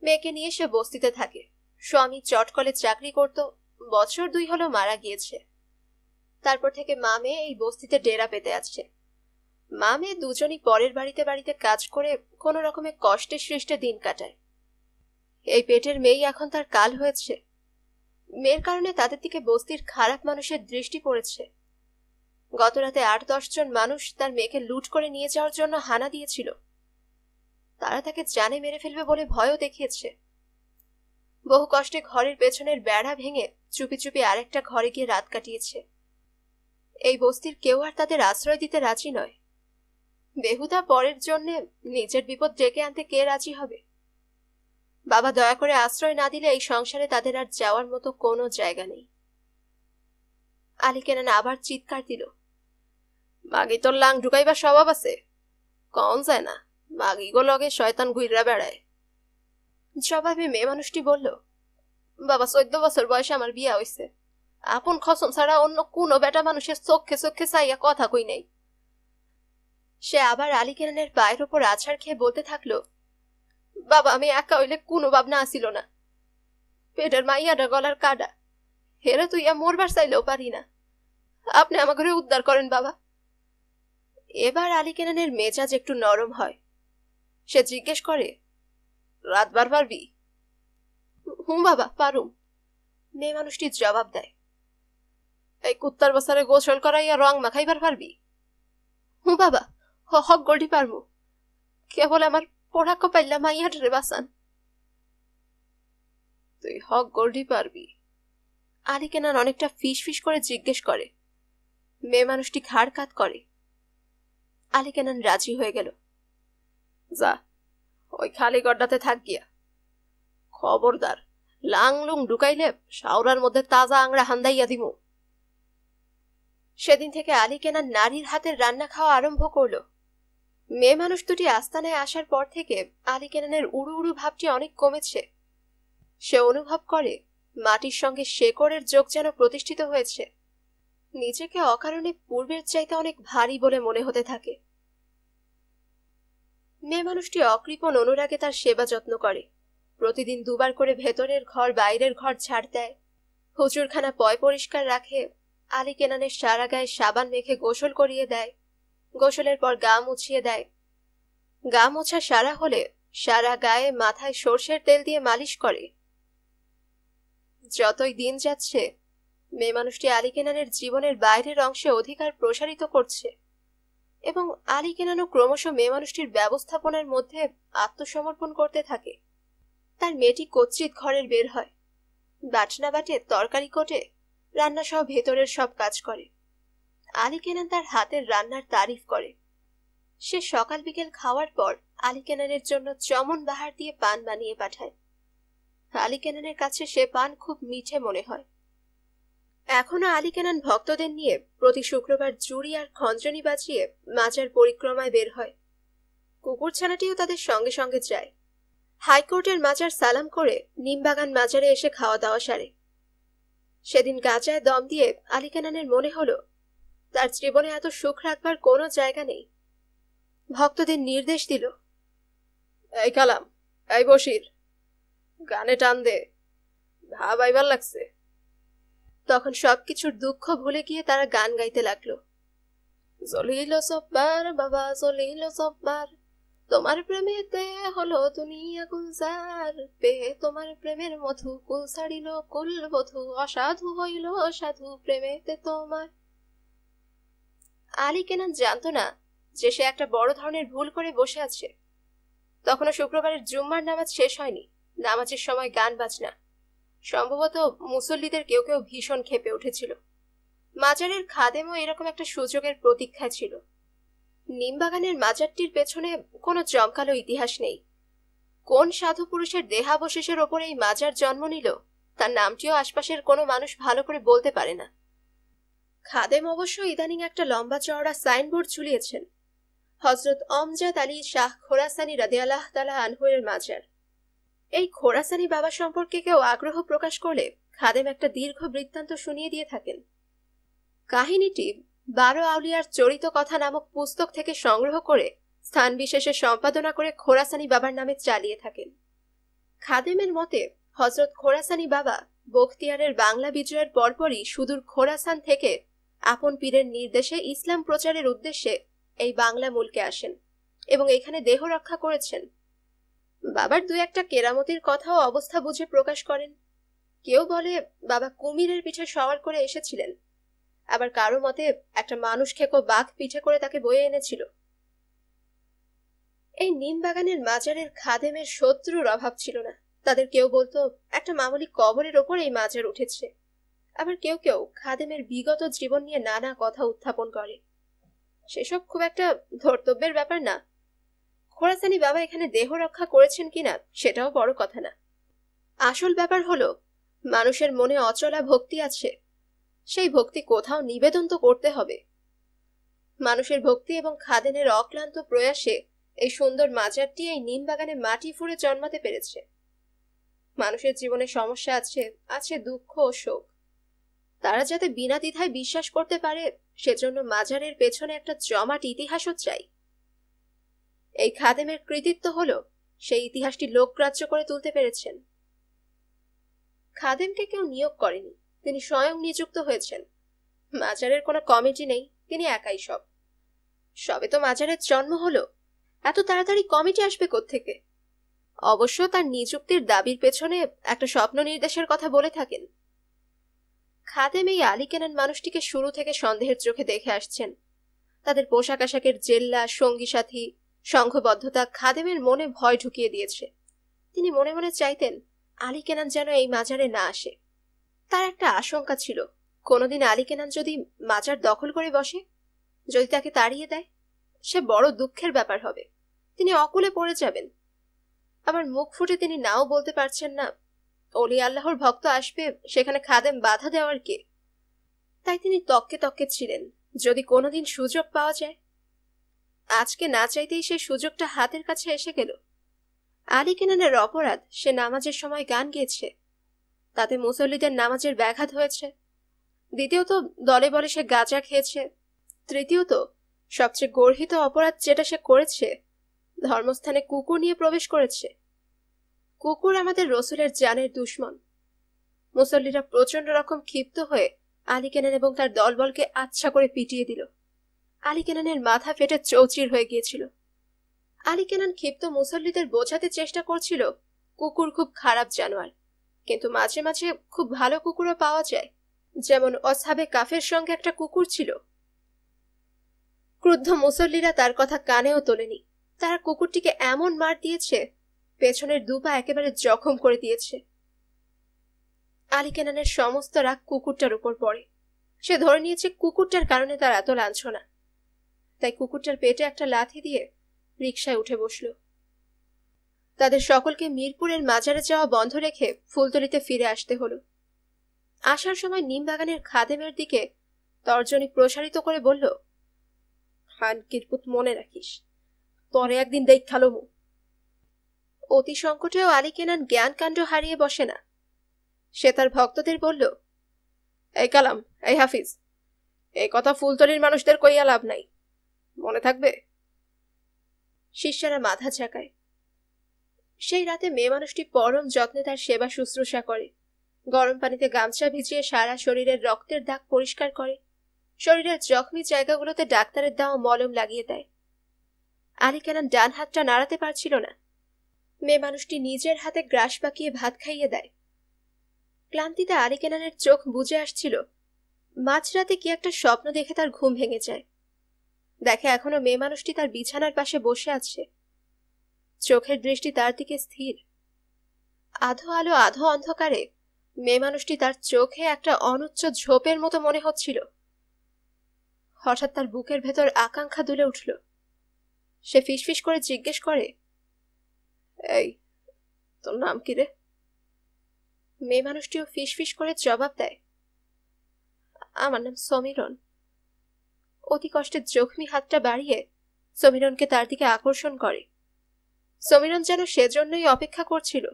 মেয়েকে নিয়ে সে বস্তিতে থাকে। স্বামী চটকলে চাকরি করত, বছর 2 হলো মারা গিয়েছে। তারপর থেকে মা মেয়ে এই বস্তিতে ডেরা পেতে আছে। মা মেয়ে দুজনই পরের বাড়িতে বাড়িতে কাজ করে কোনো রকমে কষ্টে সৃষ্টে দিন কাটায়। এই পেটের মেয়েই এখন তার কাল হয়েছে। মেয়ের কারণে তাদের দিকে বস্তির খারাপ মানুষের দৃষ্টি পড়েছে। গতরাতে 8-10 জন মানুষ তার মেয়েকে লুট করে নিয়ে যাওয়ার জন্য হানা দিয়েছিল। তারা তাকে জানে মেরে ফেলবে বলে ভয়ও দেখিয়েছে। বহু কষ্টে ঘরের পেছনের বেড়া ভেঙে চুপি চুপি আরেকটা ঘরে গিয়ে রাত কাটিয়েছে। এই বস্তির কেউ আর তাদের আশ্রয় দিতে রাজি নয়। বেহুদা পরের জন্য নিজের বিপদ ডেকে আনতে কে রাজি হবে? বাবা দয়া করে আশ্রয় না দিলে এই সংসারে তাদের আর যাওয়ার মতো কোনো জায়গা নেই। আলী কেনান আবার চিৎকার দিল, মাগি তোর লাং ঢুকাইবার স্বভাব আছে? কন যায় না, মাগি গো লগে শয়তান ঘুইরা বেড়ায়। জবাবে মেয়ে মানুষটি বলল, বাবা, 14 বছর বয়সে আমার বিয়া হইছে। আপন খসম ছাড়া অন্য কোনো বেটা মানুষের চোখে চোখে চাইয়া কথা কই নাই। সে আবার আলী কেনানের পায়ের ওপর আছাড় খেয়ে বলতে থাকলো, বাবা, আমি একা হইলে কোনো ভাবনা আসিল না। পেটের মাইয়াটা গলার কাটা, হেরে তুই মরবার চাইলেও পারি না। আপনি আমার ঘরে উদ্ধার করেন বাবা। এবার আলী কেনানের মেজাজ একটু নরম হয়। সে জিজ্ঞেস করে, রাত বার পারবি? হুম বাবা, পারুম। মেয়ে মানুষটি জবাব দেয়, এই কুত্তার বছরে গোসল করাইয়া রং মাখাইবার পারবি? হুম বাবা, হক গল্ডি পারবো। কেবল আমার পড়া কপাইলা মাইয়াটারে বাঁচান। তুই হক গল্ডি পারবি? আলী কেনান অনেকটা ফিস ফিস করে জিজ্ঞেস করে। মেয়ে মানুষটি ঘাড় কাত করে। আলী কেনান রাজি হয়ে গেল। যা, ওই খালি গড্ডাতে থাক গিয়া। খবরদার, লাং লুং ঢুকাইলে শাওরার মধ্যে তাজা আংড়া হান্দাইয়া দিমু। সেদিন থেকে আলী কেনান নারীর হাতের রান্না খাওয়া আরম্ভ করল। মেয়ে মানুষ দুটি আস্তানায় আসার পর থেকে আলী কেনানের উড়ু উড়ু ভাবটি অনেক কমেছে। সে অনুভব করে মাটির সঙ্গে শেকড়ের যোগ যেন প্রতিষ্ঠিত হয়েছে। নিজেকে অকারণে পূর্বের চাইতে অনেক ভারী বলে মনে হতে থাকে। মেয়ে মানুষটি অকৃপণ অনুরাগে তার সেবা যত্ন করে। প্রতিদিন 2 বার করে ভেতরের ঘর বাইরের ঘর ঝাড় দেয়। হুজুরখানা পয় পরিষ্কার রাখে। আলী কেনানের সারা গায়ে সাবান মেখে গোসল করিয়ে দেয়। গোসলের পর গা মুছিয়ে দেয়। গা মোছা সারা হলে সারা গায়ে মাথায় সর্ষের তেল দিয়ে মালিশ করে। যতই দিন যাচ্ছে মেয়ে মানুষটি আলী কেনানের জীবনের বাইরের অংশে অধিকার প্রসারিত করছে এবং আলী কেনানও ক্রমশ মেয়ে মানুষটির ব্যবস্থাপনার মধ্যে আত্মসমর্পণ করতে থাকে। তার মেয়েটি কচ্ছিত ঘরের বের হয়, বাটনা বাটে, তরকারি কোটে, রান্না সহ ভেতরের সব কাজ করে। আলী কেনান তার হাতের রান্নার তারিফ করে। সে সকাল বিকেল খাওয়ার পর আলী কেনানের জন্য চমন বাহার দিয়ে পান বানিয়ে পাঠায়। আলী কেনানের কাছে সে পান খুব মিঠে মনে হয়। এখনো আলী কেনান ভক্তদের নিয়ে প্রতি শুক্রবার জুড়ি আর খঞ্জনি বাজিয়ে মাজার পরিক্রমায় বের হয়। কুকুরছানাটিও তাদের সঙ্গে সঙ্গে যায়। হাইকোর্টের মাজার সালাম করে নিমবাগান মাজারে এসে খাওয়া দাওয়া সারে। সেদিন গাঁজায় দম দিয়ে আলী কেনানের মনে হলো তার জীবনে এত সুখ রাখবার কোনো জায়গা নেই। ভক্তদের নির্দেশ দিল, এই কালাম, এই বসির, গানে টান দে, ভাব আইবার লাগছে। তখন সবকিছুর দুঃখ ভুলে গিয়ে তারা গান গাইতে লাগলো। জলিল সব্বার বাবা জলিল সব্বার, তোমার প্রেমেতে হলো দুনিয়া গুলজার, পেয়ে তোমার প্রেমের মধু কুল ছাড়িল কুল বধু, অসাধু হইল সাধু প্রেমেতে তোমার। আলী কেনান জানতো না যে সে একটা বড় ধরনের ভুল করে বসে আছে। তখনও শুক্রবারের জুম্মার নামাজ শেষ হয়নি। নামাজের সময় গান বাজনা। সম্ভবত মুসল্লিদের কেউ কেউ ভীষণ ক্ষেপে উঠেছিল। মাজারের খাদেমও এরকম একটা সুযোগের প্রতীক্ষায় ছিল। নিমবাগানের মাজারটির পেছনে কোনো জমকালো ইতিহাস নেই। কোন সাধু পুরুষের দেহাবশেষের ওপর এই মাজার জন্ম নিল তার নামটিও আশপাশের কোনো মানুষ ভালো করে বলতে পারে না। খাদেম অবশ্য ইদানিং একটা লম্বা চওড়া সাইনবোর্ড ঝুলিয়েছেন, হযরত আমজাদ আলী শাহ খোরাসানি রাদিয়াল্লাহু তাআলা আনহু-এর মাজার। এই খোরাসানি বাবা সম্পর্কে কেউ আগ্রহ প্রকাশ করলে খাদেম একটা দীর্ঘ বৃত্তান্ত শুনিয়ে দিয়ে থাকেন। কাহিনীটি 12 আউলিয়ার চরিত কথা নামক পুস্তক থেকে সংগ্রহ করে স্থান বিশেষে সম্পাদনা করে খোরাসানি বাবার নামে চালিয়ে থাকেন। খাদেমের মতে হযরত খোরাসানি বাবা বখতিয়ারের বাংলা বিজয়ের পরপরই সুদূর খোরাসান থেকে আপন পীরের নির্দেশে ইসলাম প্রচারের উদ্দেশ্যে এই বাংলা মুলকে আসেন এবং এখানে দেহ রক্ষা করেছেন। বাবার দু একটা কেরামতির কথাও অবস্থা বুঝে প্রকাশ করেন। কেউ বলে বাবা কুমিরের পিঠে সওয়ার করে এসেছিলেন, আবার কারো মতে একটা মানুষ খেকো বাঘ পিঠে করে তাকে বয়ে এনেছিল। এই নিমবাগানের মাজারের খাদেমের শত্রুর অভাব ছিল না। তাদের কেউ বলতো একটা মামুলি কবরের ওপর এই মাজার উঠেছে, আবার কেউ কেউ খাদেমের বিগত জীবন নিয়ে নানা কথা উত্থাপন করে। সেসব খুব একটা ধর্তব্যের ব্যাপার না। খোরাসানি বাবা এখানে দেহ রক্ষা করেছেন কিনা সেটাও বড় কথা না। আসল ব্যাপার হলো মানুষের মনে অচলা ভক্তি আছে, সেই ভক্তি কোথাও নিবেদন তো করতে হবে। মানুষের ভক্তি এবং খাদেনের অক্লান্ত প্রয়াসে এই সুন্দর মাজারটি এই নিমবাগানে মাটি ফুঁড়ে জন্মাতে পেরেছে। মানুষের জীবনে সমস্যা আছে, আছে দুঃখ ও শোক। তারা যাতে বিনা দ্বিধায় বিশ্বাস করতে পারে সেজন্য মাজারের পেছনে একটা জমাট ইতিহাসও চাই। এই খাদেমের কৃতিত্ব হলো সেই ইতিহাসটি লোকগ্রাহ্য করে তুলতে পেরেছেন। খাদেমকে কেউ নিয়োগ করেনি, তিনি স্বয়ং নিযুক্ত হয়েছেন। মাজারের কোনো কমিটি নেই, তিনি একাই সব। সবে তো মাজারের জন্ম হলো, এত তাড়াতাড়ি কমিটি আসবে কোত্থেকে? অবশ্য তার নিযুক্তির দাবির পেছনে একটা স্বপ্ন নির্দেশের কথা বলে থাকেন। খাদেম এই আলী কেনান মানুষটিকে শুরু থেকে সন্দেহের চোখে দেখে আসছেন। তাদের পোশাক আশাকের জেল্লা, সঙ্গী সাথী, সংঘবদ্ধতা খাদেমের মনে ভয় ঢুকিয়ে দিয়েছে। তিনি মনে মনে চাইতেন আলী কেনান যেন এই মাজারে না আসে। তার একটা আশঙ্কা ছিল, কোনোদিন আলী কেনান যদি মাজার দখল করে বসে, যদি তাকে তাড়িয়ে দেয়, সে বড় দুঃখের ব্যাপার হবে। তিনি অকুলে পড়ে যাবেন। আবার মুখ ফুটে তিনি নাও বলতে পারছেন না ওলি আল্লাহর ভক্ত আসবে, সেখানে খাদেম বাধা দেওয়ার কে? তাই তিনি তককে তককে ছিলেন, যদি কোনোদিন সুযোগ পাওয়া যায়। আজকে না চাইতেই সেই সুযোগটা হাতের কাছে এসে গেল। আলী কেনানের অপরাধ, সে নামাজের সময় গান গেয়েছে, তাতে মুসল্লিদের নামাজের ব্যাঘাত হয়েছে। দ্বিতীয়ত দলে বলে সে গাঁজা খেয়েছে। তৃতীয়ত সবচেয়ে গর্হিত অপরাধ যেটা সে করেছে, ধর্মস্থানে কুকুর নিয়ে প্রবেশ করেছে। কুকুর আমাদের রসুলের জানের দুশমন। মুসল্লিরা প্রচন্ড রকম ক্ষিপ্ত হয়ে আলী কেনান এবং তার দলবলকে আচ্ছা করে পিটিয়ে দিল। আলী কেনানের মাথা ফেটে চৌচির হয়ে গিয়েছিল। আলী কেনান ক্ষিপ্ত মুসল্লিদের বোঝাতে চেষ্টা করছিল কুকুর খুব খারাপ জানোয়ার, কিন্তু মাঝে মাঝে খুব ভালো কুকুরও পাওয়া যায়, যেমন অসহাবে কাফের সঙ্গে একটা কুকুর ছিল। ক্রুদ্ধ মুসল্লিরা তার কথা কানেও তোলেনি। তারা কুকুরটিকে এমন মার দিয়েছে, পেছনের দুপা একেবারে জখম করে দিয়েছে। আলী কেনানের সমস্ত রাগ কুকুরটার উপর পড়ে। সে ধরে নিয়েছে কুকুরটার কারণে তার এত লাঞ্ছনা। তাই কুকুরটার পেটে একটা লাথি দিয়ে রিকশায় উঠে বসল। তাদের সকলকে মিরপুরের মাজারে যাওয়া বন্ধ রেখে ফুলতলিতে ফিরে আসতে হলো। আসার সময় নিম বাগানের খাদেমের দিকে তর্জনী প্রসারিত করে বলল, খান কিরপুত মনে রাখিস, পরে একদিন দেখ খালমু। অতি সংকটেও আলী কেনান জ্ঞান কাণ্ড হারিয়ে বসে না। সে তার ভক্তদের বলল, এই কালাম, এই হাফিজ, এই কথা ফুলতলির মানুষদের কইয়া লাভ নাই, মনে থাকবে? শিষ্যরা মাথা ঝাঁকায়। সেই রাতে মেয়ে মানুষটি পরম যত্নে তার সেবা শুশ্রূষা করে। গরম পানিতে গামছা ভিজিয়ে সারা শরীরের রক্তের দাগ পরিষ্কার করে, শরীরের জখমি জায়গাগুলোতে ডাক্তারের দেওয়া মলম লাগিয়ে দেয়। আলী কেনান ডান হাতটা নাড়াতে পারছিল না। মেয়ে মানুষটি নিজের হাতে গ্রাস পাকিয়ে ভাত খাইয়ে দেয়। ক্লান্তিতে আলী কেনানের চোখ বুজে আসছিল। মাঝরাতে কি একটা স্বপ্ন দেখে তার ঘুম ভেঙে যায়। দেখে এখনো মেয়ে মানুষটি তার বিছানার পাশে বসে আছে। চোখের দৃষ্টি তার দিকে স্থির। আধো আলো আধো অন্ধকারে মেয়ে মানুষটি তার চোখে একটা অনুচ্চ ঝোপের মতো মনে হচ্ছিল। হঠাৎ তার বুকের ভেতর আকাঙ্ক্ষা দুলে উঠল। সে ফিসফিস করে জিজ্ঞেস করে, এই, তোর নাম কি রে? মেয়ে মানুষটিও ফিসফিস করে জবাব দেয়, আমার নাম সমীরন। অতি কষ্টে জখমি হাতটা বাড়িয়ে সমীরনকে তার দিকে আকর্ষণ করে। সমীরন যেন সেজন্যই অপেক্ষা করছিল।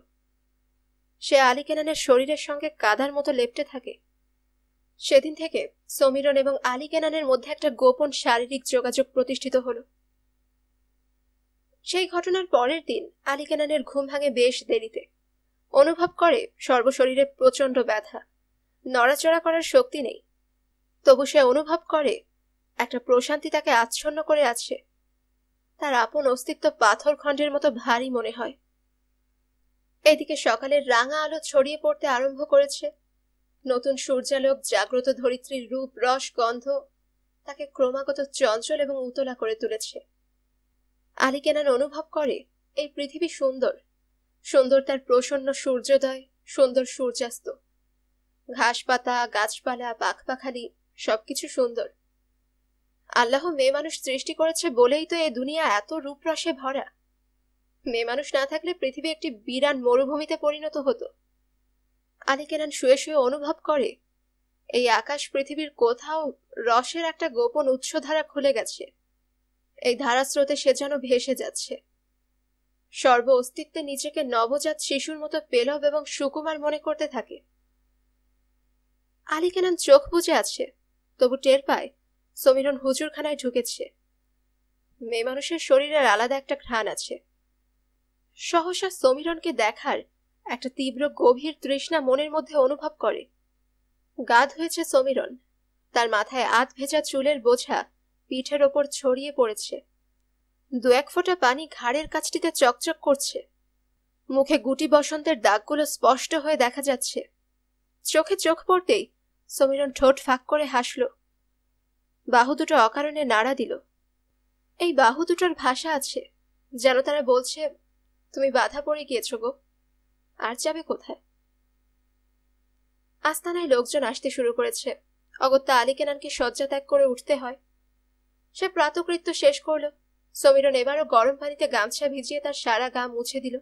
সে আলী কেনানের শরীরের সঙ্গে কাদার মতো লেপ্টে থাকে। সেদিন থেকে সমীরন এবং আলী কেনানের মধ্যে একটা গোপন শারীরিক যোগাযোগ প্রতিষ্ঠিত হল। সেই ঘটনার পরের দিন আলী কেনানের ঘুম ভাঙে বেশ দেরিতে। অনুভব করে সর্বশরীরে প্রচন্ড ব্যথা, নড়াচড়া করার শক্তি নেই। তবু সে অনুভব করে একটা প্রশান্তি তাকে আচ্ছন্ন করে আছে। তার আপন অস্তিত্ব পাথর খণ্ডের মতো ভারী মনে হয়। এদিকে সকালের রাঙা আলো ছড়িয়ে পড়তে আরম্ভ করেছে। নতুন সূর্যালোক জাগ্রত ধরিত্রীর রূপ রস গন্ধ তাকে ক্রমাগত চঞ্চল এবং উতলা করে তুলেছে। আলী কেনান অনুভব করে এই পৃথিবী সুন্দর। সুন্দর তার প্রসন্ন সূর্যোদয়, সুন্দর সূর্যাস্ত, ঘাস পাতা, গাছপালা, পাখপাখালি, সবকিছু সুন্দর। আল্লাহ মেয়ে মানুষ সৃষ্টি করেছে বলেই তো এ দুনিয়া এত রূপরসে ভরা। মেয়ে মানুষ না থাকলে পৃথিবী একটি বিরান মরুভূমিতে পরিণত হতো। আলী কেনান শুয়ে শুয়ে অনুভব করে এই আকাশ পৃথিবীর কোথাও রসের একটা গোপন উৎসধারা খুলে গেছে। এই ধারাস্রোতে সে যেন ভেসে যাচ্ছে। সর্ব অস্তিত্বে নিজেকে নবজাত শিশুর মতো পেলব এবং সুকুমার মনে করতে থাকে। আলী কেনান চোখ বুজে আছে, তবু টের পায় সমীরন হুজুরখানায় ঢুকেছে। মেয়ে মানুষের শরীরের আলাদা একটা ঘ্রাণ আছে। সহসা সমীরনকে দেখার একটা তীব্র গভীর তৃষ্ণা মনের মধ্যে অনুভব করে। গা ধুয়েছে সমীরন। তার মাথায় আধ ভেজা চুলের বোঝা পিঠের ওপর ছড়িয়ে পড়েছে। দু এক ফোঁটা পানি ঘাড়ের কাছটিতে চকচক করছে। মুখে গুটি বসন্তের দাগগুলো স্পষ্ট হয়ে দেখা যাচ্ছে। চোখে চোখ পড়তেই সমীরন ঠোঁট ফাঁক করে হাসল। বাহু দুটো অকারণে নাড়া দিল। এই বাহু দুটোর ভাষা আছে, যেন তারা বলছে, তুমি বাধা পড়ে গিয়েছ গো, আর যাবে কোথায়? আস্তানায় লোকজন আসতে শুরু করেছে। অগত্যা আলী কেনানকে শয্যা ত্যাগ করে উঠতে হয়। সে প্রাতকৃত্য শেষ করল। সমীরন এবারও গরম পানিতে গামছা ভিজিয়ে তার সারা গা মুছে দিল।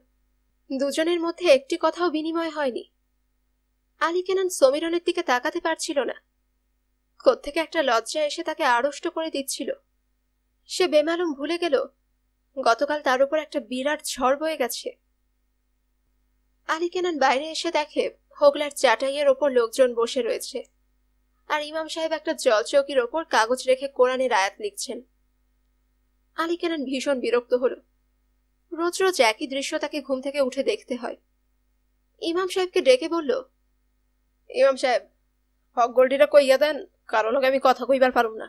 দুজনের মধ্যে একটি কথাও বিনিময় হয়নি। আলী কেনান সমীরনের দিকে তাকাতে পারছিল না। কোত্থেকে একটা লজ্জা এসে তাকে আড়ষ্ট করে দিচ্ছিল। সে বেমালুম ভুলে গেল গতকাল তার উপর একটা বিরাট ঝড় বয়ে গেছে। আলী কেনান বাইরে এসে দেখে হোগলার চাটাইয়ের ওপর লোকজন বসে রয়েছে, আর ইমাম সাহেব একটা জলচৌকির ওপর কাগজ রেখে কোরআনের আয়াত লিখছেন। আলী কেনান ভীষণ বিরক্ত হল। রোজ রোজ একই দৃশ্য তাকে ঘুম থেকে উঠে দেখতে হয়। ইমাম সাহেবকে ডেকে বলল, ইমাম সাহেব, হক গোল্ডিরা কইয়া দেন, কারণ আমি কথা কইবার পারুম না।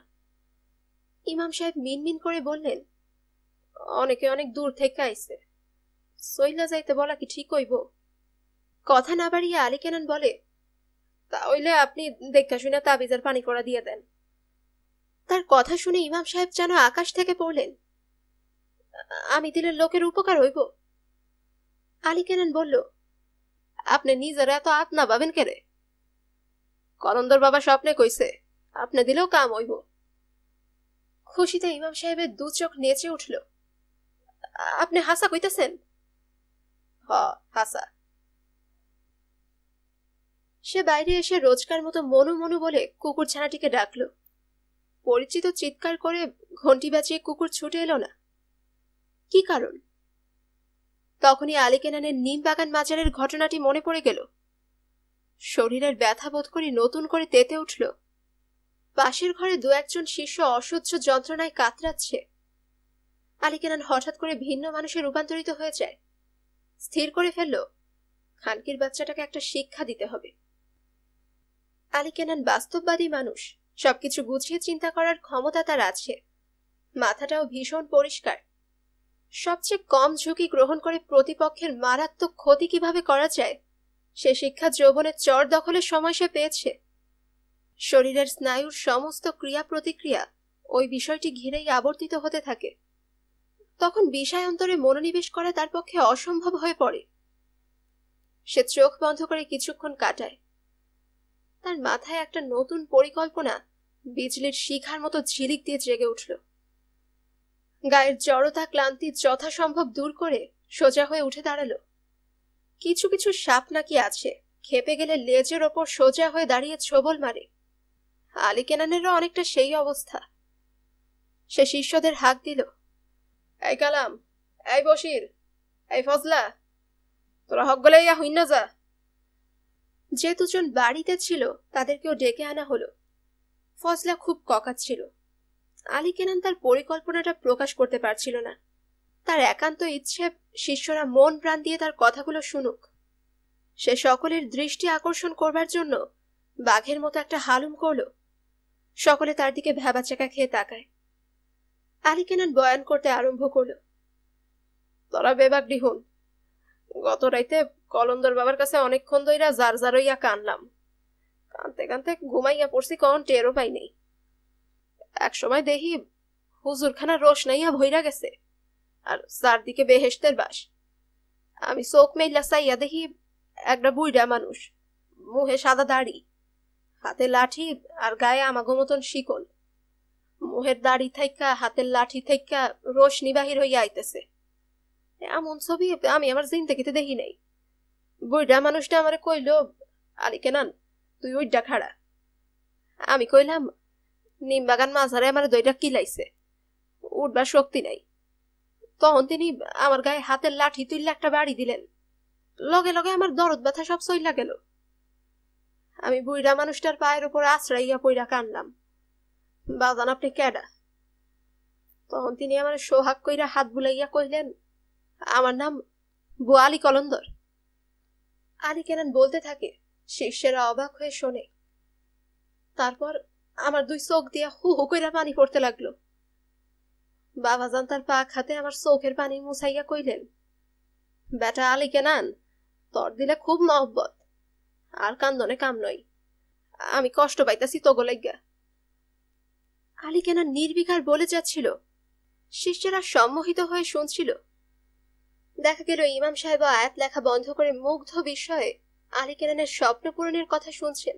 ইমাম সাহেব মিনমিন করে বললেন, অনেকে অনেক দূর থেকে আইছে, সইলা যাইতে বলা কি ঠিক হইব? কথা না বাড়িয়ে আলী কেনান বলে, তাহলে আপনি দেখা শুনে তাবিজের পানি করা দিয়ে দেন। তার কথা শুনে ইমাম সাহেব যেন আকাশ থেকে পড়লেন। আমি দিলে লোকের উপকার হইব? আলী কেনান বলল, আপনি নিজের এত আত না ভাবেন কেরে? কলন্দর বাবা স্বপ্নে কইছে আপনি দিলেও কাম হইব। খুশিতে ইমাম সাহেবের দু চোখ নেচে উঠল। আপনি হাসা কইতেছেন? হ, হাসা। সে বাইরে এসে রোজকার মতো মনু মনু বলে কুকুর ছানাটিকে ডাকলো। পরিচিত চিৎকার করে ঘন্টি বাজিয়ে কুকুর ছুটে এলো না। কি কারণ? তখনই আলী কেনানের নিম বাগান মাজারের ঘটনাটি মনে পড়ে গেল। শরীরের ব্যথা বোধ করে নতুন করে তেতে উঠল। পাশের ঘরে দু একজন শিষ্য অসহ্য যন্ত্রণায় কাতরাচ্ছে। আলী কেনান হঠাৎ করে ভিন্ন মানুষে রূপান্তরিত হয়ে যায়। স্থির করে ফেলল, খানকির বাচ্চাটাকে একটা শিক্ষা দিতে হবে। আলী কেনান বাস্তববাদী মানুষ, সবকিছু গুছিয়ে চিন্তা করার ক্ষমতা তার আছে। মাথাটাও ভীষণ পরিষ্কার। সবচেয়ে কম ঝুঁকি গ্রহণ করে প্রতিপক্ষের মারাত্মক ক্ষতি কিভাবে করা যায় সে শিক্ষা যৌবনের চর দখলের সময় সে পেয়েছে। শরীরের স্নায়ুর সমস্ত ক্রিয়া প্রতিক্রিয়া ওই বিষয়টি ঘিরেই আবর্তিত হতে থাকে। তখন বিষয় অন্তরে মনোনিবেশ করা তার পক্ষে অসম্ভব হয়ে পড়ে। সে চোখ বন্ধ করে কিছুক্ষণ কাটায়। তার মাথায় একটা নতুন পরিকল্পনা বিজলির শিখার মতো ঝিলিক দিয়ে জেগে উঠল। গায়ের জড়তা ক্লান্তি যথাসম্ভব দূর করে সোজা হয়ে উঠে দাঁড়ালো। কিছু কিছু সাপ নাকি আছে, খেপে গেলে লেজের ওপর সোজা হয়ে দাঁড়িয়ে ছোবল মারে। আলী কেনানেরও অনেকটা সেই অবস্থা। সে শিষ্যদের হাঁক দিল, এই কালাম, এই বশির, এই ফজলা, তোরা হক গলে ইয়া হইন না যা। যে দুজন বাড়িতে ছিল তাদেরকেও ডেকে আনা হলো। ফজলা খুব ককাচ্ছিল। আলী কেনান তার পরিকল্পনাটা প্রকাশ করতে পারছিল না। তার একান্ত ইচ্ছে শিষ্যরা মন প্রাণ দিয়ে তার কথাগুলো শুনুক। সে সকলের দৃষ্টি আকর্ষণ করবার জন্য বাঘের মতো একটা হালুম করল। সকলে তার দিকে ভ্যাবাচাকা খেয়ে তাকায়। আলী কেনান বয়ান করতে আরম্ভ করল, তোরা বেবাগডি হুন, গত রাইতে কলন্দর বাবার কাছে অনেকক্ষণ ধইরা জার জারইয়া কানলাম। কানতে কানতে ঘুমাইয়া পড়ছি, কখন টেরও পাই নেই। এক সময় দেখি হুজুরখানা রোশনাইয়া ভইরা গেছে আর চারদিকে বেহেশতের বাস। আমি চোখ মেইলা চাইয়া দেখি একটা বুইড়া মানুষ, মুহে সাদা দাড়ি, হাতে লাঠি আর গায়ে আমাগো মতন শিকল। মুহের দাড়ি থাইকা হাতের লাঠি থাইকা রোশনি বাহির হইয়া আইতেছে। এমন ছবি আমি আমার জিন্দেগিতে দেখি নাই। বুইড়া মানুষটা আমারে কইল, আলী কেনান তুই ওইটা খাড়া। আমি কইলাম, নিম বাগান মাঝারে আমার দইটা কিলাইছে, উঠবার শক্তি নাই। তখন তিনি আমার গায়ে হাতের লাঠি তুললে একটা বাড়ি দিলেন। লগে লগে আমার দরদ ব্যথা সব সইলা গেল। আমি বুইড়া মানুষটার পায়ের উপর আশ্রাইয়া পইরা কানলাম, বাজান আপনি কেডা? তখন তিনি আমার সোহাগ কইরা হাত বুলাইয়া কইলেন, আমার নাম বুয়া আলী কলন্দর। আলী কেনান বলতে থাকে, শিষ্যেরা অবাক হয়ে শোনে। তারপর আমার দুই চোখ দিয়া হু হু কইরা পানি পড়তে লাগলো। বাবাজান তার পা খাতে আমার চোখের পানি মুছাইয়া কইলেন, বেটা আলী কেনান, তোর দিলে খুব মহব্বত, আর কান্দনে কাম নই, আমি কষ্ট পাইতাছি তোগো লাইগা। আলী কেনান নির্বিকার বলে যাচ্ছিল। শিষ্যরা সম্মোহিত হয়ে শুনছিল। দেখা গেল ইমাম সাহেব আয়াত লেখা বন্ধ করে মুগ্ধ বিস্ময়ে আলী কেনানের স্বপ্ন পূরণের কথা শুনছেন।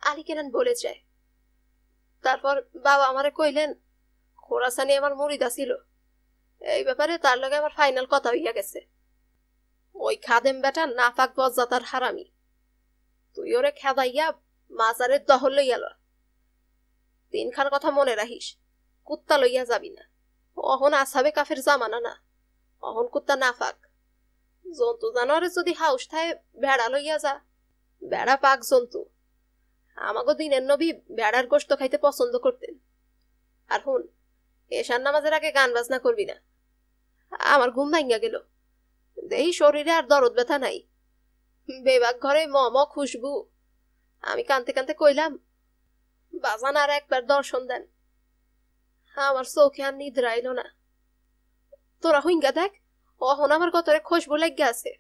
আলী কেনান বলে যায়, তারপর বাবা আমারে কইলেন, খোরাসানি আমার মুরিদা ছিল, এই ব্যাপারে তার লগে আমার ফাইনাল কথা হইয়া গেছে। ওই খাদেম বেটা নাফাক বজ্জাতার হারামি, তুই ওরে খেদাইয়া মাজারের দহল লইয়া ল। তিনখান কথা মনে রাখিস, কুত্তা লইয়া যাবি না। অহন আসাবে কাফের জামানা না, অহন কুত্তা নাফাক। জন্তু জানোয়ারে যদি হাউস থায় ভেড়া লইয়া যা, ভেড়া পাক জন্তু। আমাগো দিনের নবী ভেড়ার গোশত খাইতে পছন্দ করতেন। আর হুন, এশার নামাজের আগে গান বাজনা করবি না। আমার ঘুম ভাঙ্গা গেল, দেহি শরীরে আর দরদ ব্যথা নাই, বেবাক ঘরে ম খুশবু। আমি কানতে কানতে কইলাম, বাজান আর একবার দর্শন দেন। আমার চোখে আর নিদ্রা আইল না। তোরা হুইঙ্গা দেখ, অহন আমার গতরে খুশবু লাগিয়া আছে।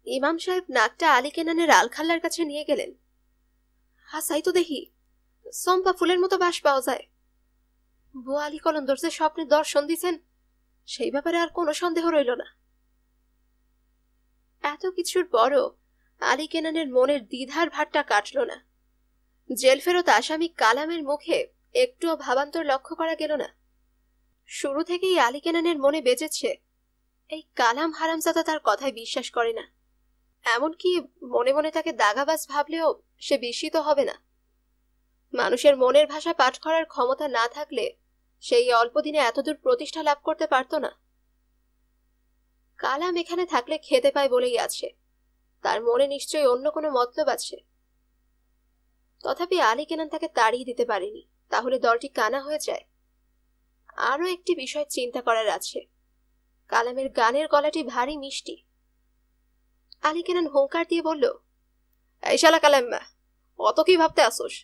ইমাম সাহেব নাকটা আলী কেনানের আলখাল্লার কাছে নিয়ে গেলেন। হাসাই তো দেখি, চম্পা ফুলের মতো বাস পাওয়া যায়। বুয়া আলী কলন্দর যে স্বপ্নে দর্শন দিছেন, সেই ব্যাপারে আর কোনো সন্দেহ রইল না। এত কিছুর পরও আলী কেনানের মনের দ্বিধার ভারটা কাটল না। জেল ফেরত আসামি কালামের মুখে একটুও ভাবান্তর লক্ষ্য করা গেল না। শুরু থেকেই আলী কেনানের মনে বেজেছে, এই কালাম হারামজাদা তার কথায় বিশ্বাস করে না। এমনকি মনে মনে তাকে দাগাবাজ ভাবলেও সে বিস্মিত হবে না। মানুষের মনের ভাষা পাঠ করার ক্ষমতা না থাকলে সেই অল্প দিনে এতদূর প্রতিষ্ঠা লাভ করতে পারত না। কালাম এখানে থাকলে খেতে পায় বলেই আছে, তার মনে নিশ্চয়ই অন্য কোনো মতলব আছে। তথাপি আলী কেনান তাকে তাড়িয়ে দিতে পারেনি, তাহলে দলটি কানা হয়ে যায়। আরো একটি বিষয় চিন্তা করার আছে, কালামের গানের গলাটি ভারী মিষ্টি। আলী কেনান হুঙ্কার দিয়ে বলল, এই শালা কালাম, অত কি ভাবতে আসোস?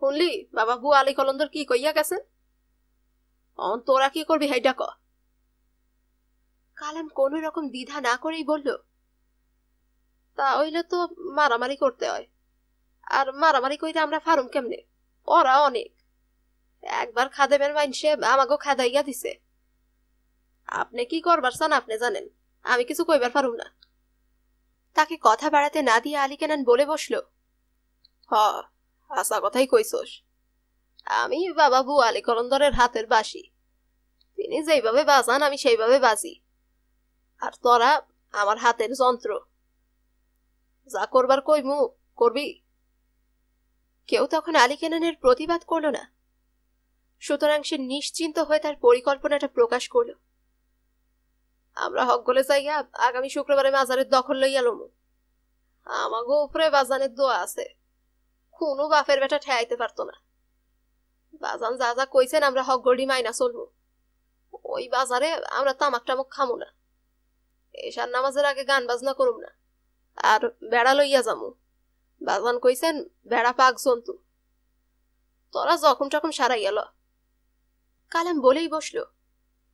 শুনলি বাবা বু আলী কলন্দর কি কইয়া গেছেন? তোরা কি করবি হাইডা ক। কালাম কোন রকম দ্বিধা না করেই বলল, তা হইলে তো মারামারি করতে হয়, আর মারামারি কইতে আমরা ফারুম কেমনে? ওরা অনেক, একবার খাদেমের মাইনসে আমাকে খাদাইয়া দিছে। আপনি কি করবার চান আপনি জানেন, আমি কিছু কইবার পারুম না। তাকে কথা বাড়াতে না দিয়ে আলী কেনান বলে বসল, হ আসা কথাই কইছস, আমি বাবা বু আলী কলন্দরের হাতের বাসি, তিনি যেইভাবে বাজান আমি সেইভাবে বাজি, আর তোরা আমার হাতের যন্ত্র, যা করবার কইমু করবি। কেউ তখন আলী কেনানের প্রতিবাদ করল না, সুতরাং সে নিশ্চিন্ত হয়ে তার পরিকল্পনাটা প্রকাশ করল। আমরা হকগলে যাইয়া আগামী শুক্রবারে মাজারের দখল লইয়া লমু। আমাগো উপরে বাজানের দোয়া আছে, কোনো বাপের বেটা ঠেয়াইতে পারতো না। বাজান যা যা কইছেন আমরা হকগলি মাইনা চলমু। ওই বাজারে আমরা তামাক টামক খামু না, এশার নামাজের আগে গান বাজনা করুম না, আর বেড়া লইয়া যামু। বাজান কইছেন বেড়া পাক জন্তু, তোরা যখন তখন সারাই গেল। কালাম বলেই বসল,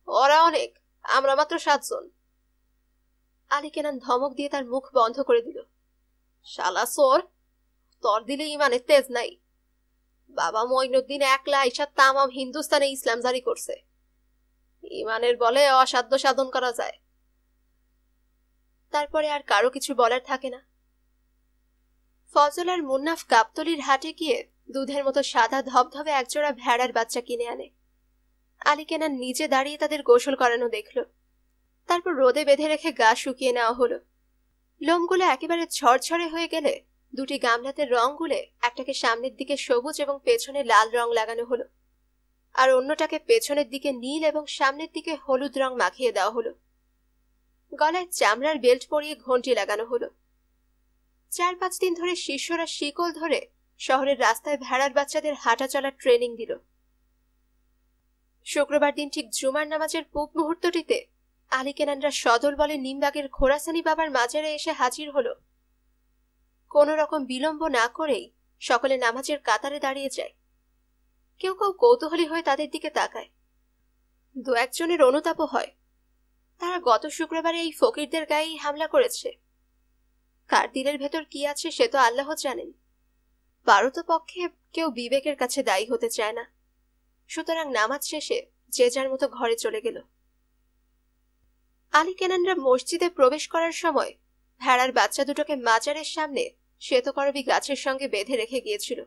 ওরা অনেক, আমরা মাত্র 7 জন। আলী কেনান ধমক দিয়ে তার মুখ বন্ধ করে দিল, শালা চোর, তোর দিলে ইমানের তেজ নাই। বাবা মঈনুদ্দিন একলা আইসা তামাম হিন্দুস্তানে ইসলাম জারি করছে, ইমানের বলে অসাধ্য সাধন করা যায়। তারপরে আর কারো কিছু বলার থাকে না। ফজল আর মুন্নাফ গাবতলির হাটে গিয়ে দুধের মতো সাদা ধবধবে একজোড়া ভেড়ার বাচ্চা কিনে আনে। আলী কেনান নিজে দাঁড়িয়ে তাদের গোসল করানো দেখল, তারপর রোদে বেঁধে রেখে গা শুকিয়ে নেওয়া হলো। লোমগুলো একেবারে ঝরঝরে হয়ে গেলে দুটি গামলাতে রং গুলে একটাকে সামনের দিকে সবুজ এবং পেছনে লাল রং লাগানো হলো, আর অন্যটাকে পেছনের দিকে নীল এবং সামনের দিকে হলুদ রং মাখিয়ে দেওয়া হলো। গলায় চামড়ার বেল্ট পরিয়ে ঘন্টি লাগানো হলো। 4-5 দিন ধরে শিষ্যরা শিকল ধরে শহরের রাস্তায় ভেড়ার বাচ্চাদের হাঁটা চলার ট্রেনিং দিল। শুক্রবার দিন ঠিক জুমার নামাজের পূব মুহূর্তটিতে আলী কেনানরা সদল বলে নিমবাগের খোরাসানি বাবার মাজারে এসে হাজির হলো। কোন রকম বিলম্ব না করেই সকলে নামাজের কাতারে দাঁড়িয়ে যায়। কেউ কেউ কৌতূহলী হয়ে তাদের দিকে তাকায়, 2-1 জনের অনুতাপও হয়। তারা গত শুক্রবারে এই ফকিরদের গায়েই হামলা করেছে। কার দিলের ভেতর কি আছে সে তো আল্লাহ জানেন। পারতপক্ষে কেউ বিবেকের কাছে দায়ী হতে চায় না, সুতরাং নামাজ শেষে যে যার মতো ঘরে চলে গেল। আলী কেনানরা মসজিদে প্রবেশ করার সময় ভেড়ার বাচ্চা দুটোকে মাজারের সামনে শ্বেতকরবী গাছের সঙ্গে বেঁধে রেখে গিয়েছিল।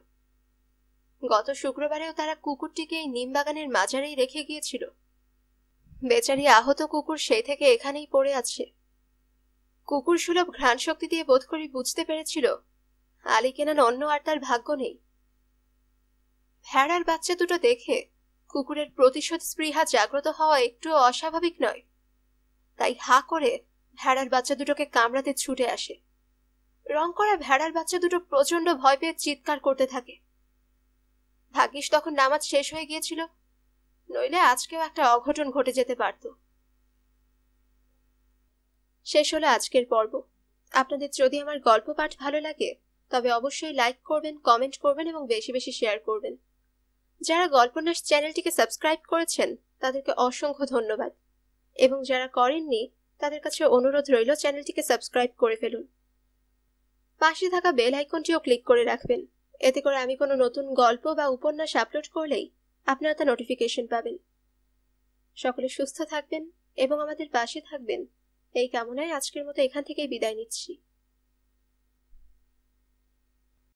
গত শুক্রবারেও তারা কুকুরটিকে এই নিমবাগানের মাজারেই রেখে গিয়েছিল। বেচারি আহত কুকুর সেই থেকে এখানেই পড়ে আছে। কুকুর সুলভ ঘ্রাণ শক্তি দিয়ে বোধ করি বুঝতে পেরেছিল আলী কেনান অন্য আর তার ভাগ্য নেই। ভেড়ার বাচ্চা দুটো দেখে কুকুরের প্রতিশোধ স্পৃহা জাগ্রত হওয়া একটু অস্বাভাবিক নয়, তাই হা করে ভেড়ার বাচ্চা দুটোকে কামড়াতে ছুটে আসে। রং করা ভেড়ার বাচ্চা দুটো প্রচন্ড ভয় পেয়ে চিৎকার করতে থাকে। ভাগ্যিস তখন নামাজ শেষ হয়ে গিয়েছিল, নইলে আজকেও একটা অঘটন ঘটে যেতে পারত। শেষ হলো আজকের পর্ব। আপনাদের যদি আমার গল্প পাঠ ভালো লাগে তবে অবশ্যই লাইক করবেন, কমেন্ট করবেন এবং বেশি বেশি শেয়ার করবেন। যারা গল্পনাশ চ্যানেলটিকে সাবস্ক্রাইব করেছেন তাদেরকে অসংখ্য ধন্যবাদ, এবং যারা করেননি তাদের কাছে অনুরোধ রইল চ্যানেলটিকে সাবস্ক্রাইব করে ফেলুন। পাশে থাকা বেল আইকনটিও ক্লিক করে রাখবেন, এতে করে আমি কোনো নতুন গল্প বা উপন্যাস আপলোড করলেই আপনারা তা নোটিফিকেশন পাবেন। সকলে সুস্থ থাকবেন এবং আমাদের পাশে থাকবেন এই কামনায় আজকের মতো এখান থেকেই বিদায় নিচ্ছি।